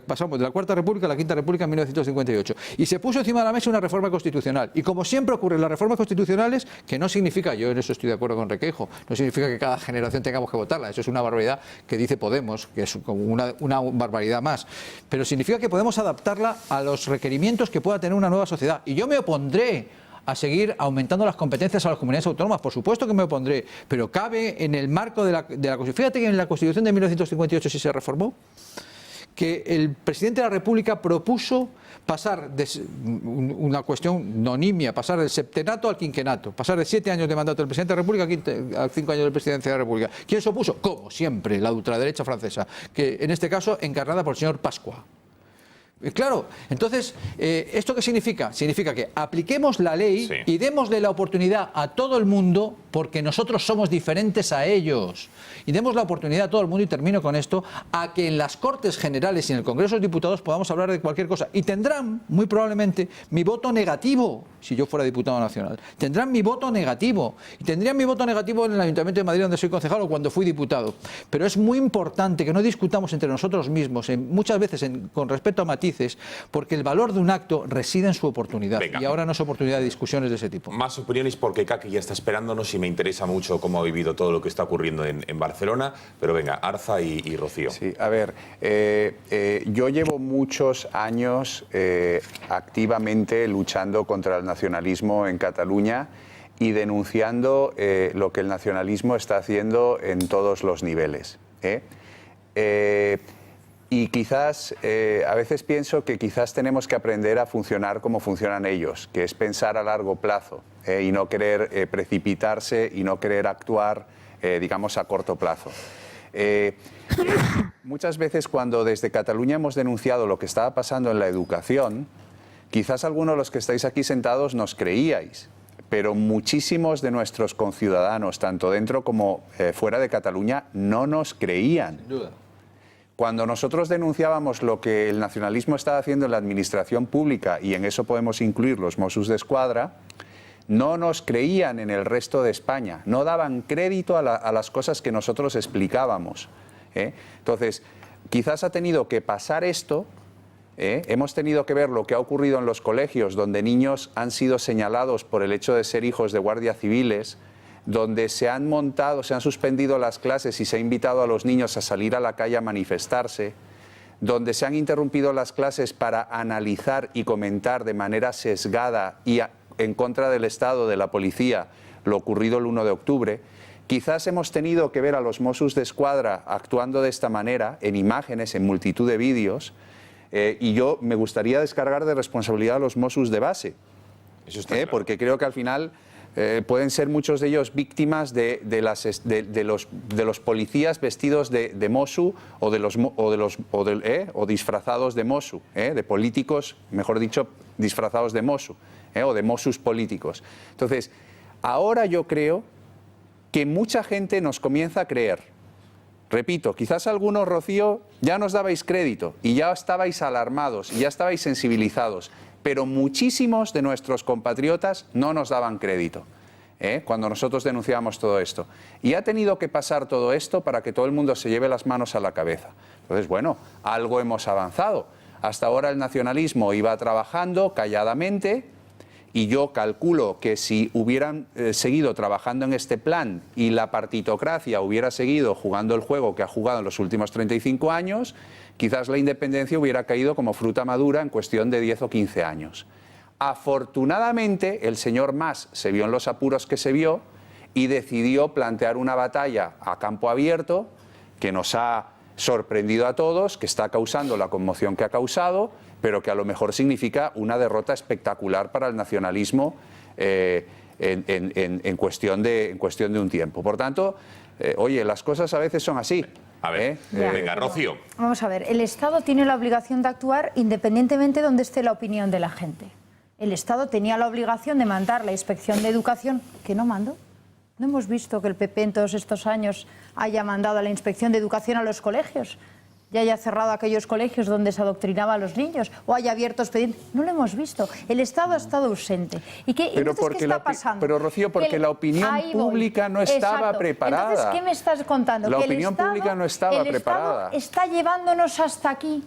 Pasamos de la Cuarta República a la Quinta República en 1958. Y se puso encima de la mesa una reforma constitucional. Y como siempre ocurre en las reformas constitucionales, que no significa, yo en eso estoy de acuerdo con Requeijo, no significa que cada generación tengamos que votarla. Eso es una barbaridad que dice Podemos, que es como una barbaridad más. Pero significa que podemos adaptarla a los requerimientos que pueda tener una nueva sociedad. Y yo me opondré a seguir aumentando las competencias a las comunidades autónomas, por supuesto que me opondré, pero cabe en el marco de la Constitución. Fíjate que en la Constitución de 1958 sí se reformó, que el presidente de la República propuso pasar de una cuestión no nimia, pasar del septenato al quinquenato, pasar de 7 años de mandato del presidente de la República a 5 años de presidencia de la República. ¿Quién se opuso? Como siempre, la ultraderecha francesa, que en este caso encarnada por el señor Pasqua. Claro, entonces, ¿esto qué significa? Significa que apliquemos la ley y démosle la oportunidad a todo el mundo, porque nosotros somos diferentes a ellos. Y demos la oportunidad a todo el mundo, y termino con esto, a que en las Cortes Generales y en el Congreso de los Diputados podamos hablar de cualquier cosa. Y tendrán, muy probablemente, mi voto negativo, si yo fuera diputado nacional. Tendrán mi voto negativo. Y tendrían mi voto negativo en el Ayuntamiento de Madrid, donde soy concejal, o cuando fui diputado. Pero es muy importante que no discutamos entre nosotros mismos, muchas veces con respecto a matices, porque el valor de un acto reside en su oportunidad. Venga. Y ahora no es oportunidad de discusiones de ese tipo. Más opiniones, porque Kaki ya está esperándonos y me interesa mucho cómo ha vivido todo lo que está ocurriendo en Barcelona. Pero venga, Arza y Rocío. Sí, a ver, yo llevo muchos años activamente luchando contra el nacionalismo en Cataluña y denunciando lo que el nacionalismo está haciendo en todos los niveles. Y quizás, a veces pienso que quizás tenemos que aprender a funcionar como funcionan ellos, que es pensar a largo plazo y no querer precipitarse y no querer actuar, digamos, a corto plazo. Muchas veces cuando desde Cataluña hemos denunciado lo que estaba pasando en la educación, quizás algunos de los que estáis aquí sentados nos creíais, pero muchísimos de nuestros conciudadanos, tanto dentro como fuera de Cataluña, no nos creían. Sin duda. Cuando nosotros denunciábamos lo que el nacionalismo estaba haciendo en la administración pública, y en eso podemos incluir los Mossos d'Esquadra, no nos creían en el resto de España, no daban crédito a las cosas que nosotros explicábamos. Entonces, quizás ha tenido que pasar esto, hemos tenido que ver lo que ha ocurrido en los colegios, donde niños han sido señalados por el hecho de ser hijos de guardias civiles, donde se han suspendido las clases y se ha invitado a los niños a salir a la calle a manifestarse, donde se han interrumpido las clases para analizar y comentar de manera sesgada y en contra del Estado, de la policía, lo ocurrido el 1 de octubre, quizás hemos tenido que ver a los Mossos d'Esquadra actuando de esta manera, en imágenes, en multitud de vídeos, y yo me gustaría descargar de responsabilidad a los Mossos de base, porque creo que al final pueden ser muchos de ellos víctimas de los policías vestidos de Mossu o disfrazados de Mossu, de políticos, mejor dicho, disfrazados de Mossu, o de Mossus políticos. Entonces, ahora yo creo que mucha gente nos comienza a creer. Repito, quizás algunos, Rocío, ya nos dabais crédito y ya estabais alarmados y ya estabais sensibilizados, pero muchísimos de nuestros compatriotas no nos daban crédito cuando nosotros denunciábamos todo esto. Y ha tenido que pasar todo esto para que todo el mundo se lleve las manos a la cabeza. Entonces, bueno, algo hemos avanzado. Hasta ahora el nacionalismo iba trabajando calladamente, y yo calculo que si hubieran seguido trabajando en este plan y la partitocracia hubiera seguido jugando el juego que ha jugado en los últimos 35 años, quizás la independencia hubiera caído como fruta madura en cuestión de 10 o 15 años. Afortunadamente, el señor Mas se vio en los apuros que se vio y decidió plantear una batalla a campo abierto que nos ha sorprendido a todos, que está causando la conmoción que ha causado, pero que a lo mejor significa una derrota espectacular para el nacionalismo en cuestión de un tiempo. Por tanto, oye, las cosas a veces son así. A ver, venga, Rocío. Vamos a ver, el Estado tiene la obligación de actuar independientemente de donde esté la opinión de la gente. El Estado tenía la obligación de mandar la Inspección de Educación, que no mandó. No hemos visto que el PP en todos estos años haya mandado a la Inspección de Educación a los colegios y haya cerrado aquellos colegios donde se adoctrinaba a los niños o haya abierto expedientes. No lo hemos visto. El Estado ha estado ausente. ¿Y qué, entonces, ¿qué está pasando? Pero, Rocío, porque la opinión pública no estaba preparada. Entonces, ¿qué me estás contando? La opinión pública no estaba preparada. El Estado está llevándonos hasta aquí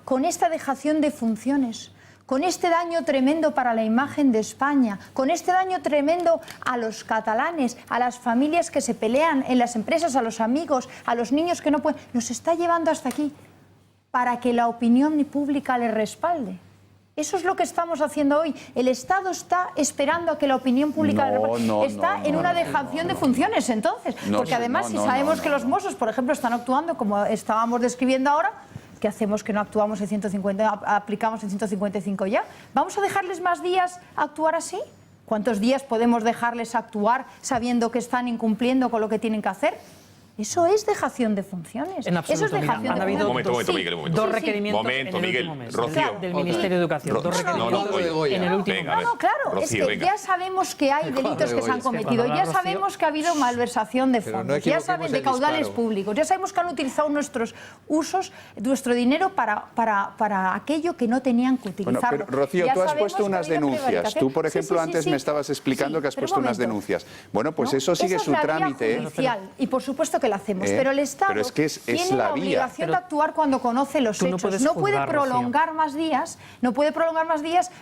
con esta dejación de funciones, con este daño tremendo para la imagen de España, con este daño tremendo a los catalanes, a las familias que se pelean en las empresas, a los amigos, a los niños que no pueden. Nos está llevando hasta aquí para que la opinión pública le respalde. Eso es lo que estamos haciendo hoy. El Estado está esperando a que la opinión pública le respalde. Está en una dejación de funciones, entonces. Porque además, si sabemos que los Mossos, por ejemplo, están actuando como estábamos describiendo ahora, ¿qué hacemos que no actuamos en 150, aplicamos en 155 ya? ¿Vamos a dejarles más días actuar así? ¿Cuántos días podemos dejarles actuar sabiendo que están incumpliendo con lo que tienen que hacer? Eso es dejación de funciones. En absoluto. Eso es dejación de funciones. Un momento, Miguel, un momento. Dos requerimientos Momento, en el Miguel, último mes. Rocío. Del Ministerio de Educación. Dos requerimientos en el último mes. No, claro, Rocío, es que venga. ya sabemos que hay delitos que se han cometido, ya sabemos que ha habido malversación de fondos, ya saben de caudales públicos, ya sabemos que han utilizado nuestros usos, nuestro dinero para aquello que no tenían que utilizar. Bueno, pero Rocío, tú has puesto unas denuncias. Tú, por ejemplo, antes me estabas explicando que has puesto unas denuncias. Bueno, pues eso sigue su trámite. Y por supuesto que lo hacemos, pero el Estado tiene la obligación de actuar cuando conoce los hechos. No puede prolongar más días,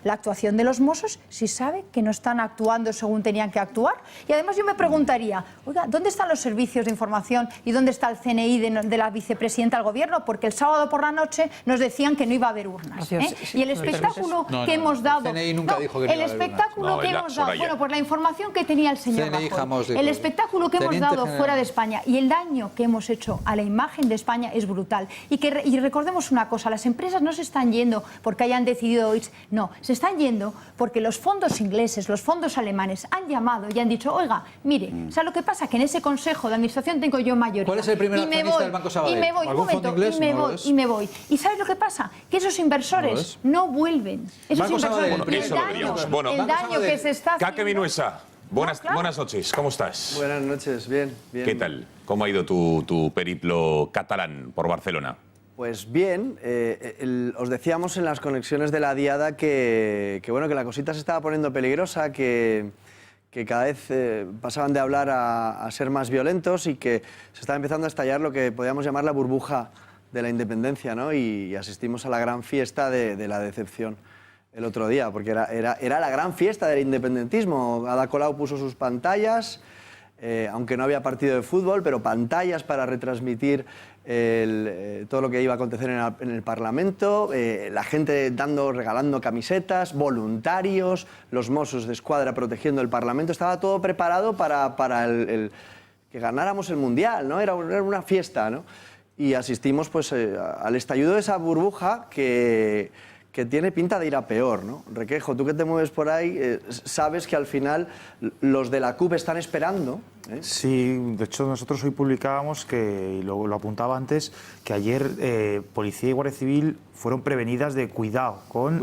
la actuación de los Mossos si sabe que no están actuando según tenían que actuar. Y además yo me preguntaría, oiga, ¿dónde están los servicios de información y dónde está el CNI de la vicepresidenta del Gobierno? Porque el sábado por la noche nos decían que no iba a haber urnas. Y el espectáculo que hemos dado... El CNI nunca dijo que no iba a haber urnas. El espectáculo que hemos dado... Bueno, pues la información que tenía el señor Rajoy. El espectáculo que hemos dado fuera de España y el daño que hemos hecho a la imagen de España es brutal. Y recordemos una cosa, las empresas no se están yendo porque hayan decidido ir, no, se están yendo porque los fondos ingleses, los fondos alemanes han llamado y han dicho, oiga, mire, ¿sabe lo que pasa? Que en ese consejo de administración tengo yo mayoría. ¿Cuál es el primer accionista del Banco Sabadell? Y me voy, un momento, y me voy. ¿Y sabes lo que pasa? Que esos inversores no vuelven. Esos inversores, el daño que se está haciendo... Kake Minuesa. Buenas noches, ¿cómo estás? Buenas noches, bien. ¿Qué tal? ¿Cómo ha ido tu periplo catalán por Barcelona? Pues bien, os decíamos en las conexiones de la diada que la cosita se estaba poniendo peligrosa, que cada vez pasaban de hablar a ser más violentos y que se estaba empezando a estallar lo que podríamos llamar la burbuja de la independencia, ¿no? Y asistimos a la gran fiesta de la decepción el otro día, porque era la gran fiesta del independentismo. Ada Colau puso sus pantallas, aunque no había partido de fútbol, pero pantallas para retransmitir todo lo que iba a acontecer en el Parlamento, la gente regalando camisetas, voluntarios, los Mossos de Escuadra protegiendo el Parlamento. Estaba todo preparado para que ganáramos el Mundial, ¿no? Era una fiesta, ¿no? Y asistimos pues, al estallido de esa burbuja que tiene pinta de ir a peor, ¿no? Requejo, tú que te mueves por ahí, sabes que al final los de la CUP están esperando. Sí, de hecho nosotros hoy publicábamos, y lo apuntaba antes, que ayer Policía y Guardia Civil fueron prevenidas de cuidado con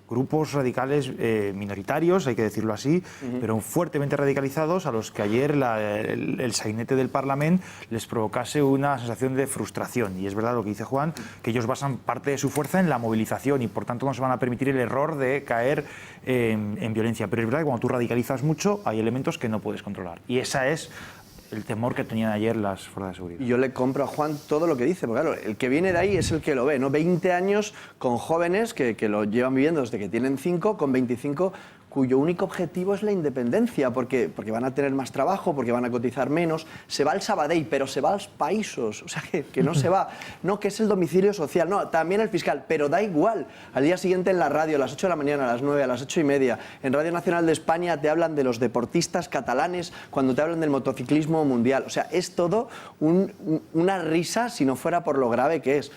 grupos radicales minoritarios, hay que decirlo así, pero fuertemente radicalizados, a los que ayer el sainete del Parlamento les provocase una sensación de frustración. Y es verdad lo que dice Juan, que ellos basan parte de su fuerza en la movilización y por tanto no se van a permitir el error de caer en violencia. Pero es verdad que cuando tú radicalizas mucho hay elementos que no puedes controlar. Y esa es el temor que tenían ayer las fuerzas de seguridad. Y yo le compro a Juan todo lo que dice, porque claro, el que viene de ahí es el que lo ve, ¿no? 20 años con jóvenes que lo llevan viviendo desde que tienen 5, con 25, cuyo único objetivo es la independencia, porque van a tener más trabajo, porque van a cotizar menos. Se va al Sabadell, pero se va a los Països, o sea, que no se va, no, que es el domicilio social, no, también el fiscal, pero da igual. Al día siguiente en la radio, a las 8 de la mañana, a las 9, a las 8:30, en Radio Nacional de España te hablan de los deportistas catalanes, cuando te hablan del motociclismo mundial. O sea, es todo una risa si no fuera por lo grave que es.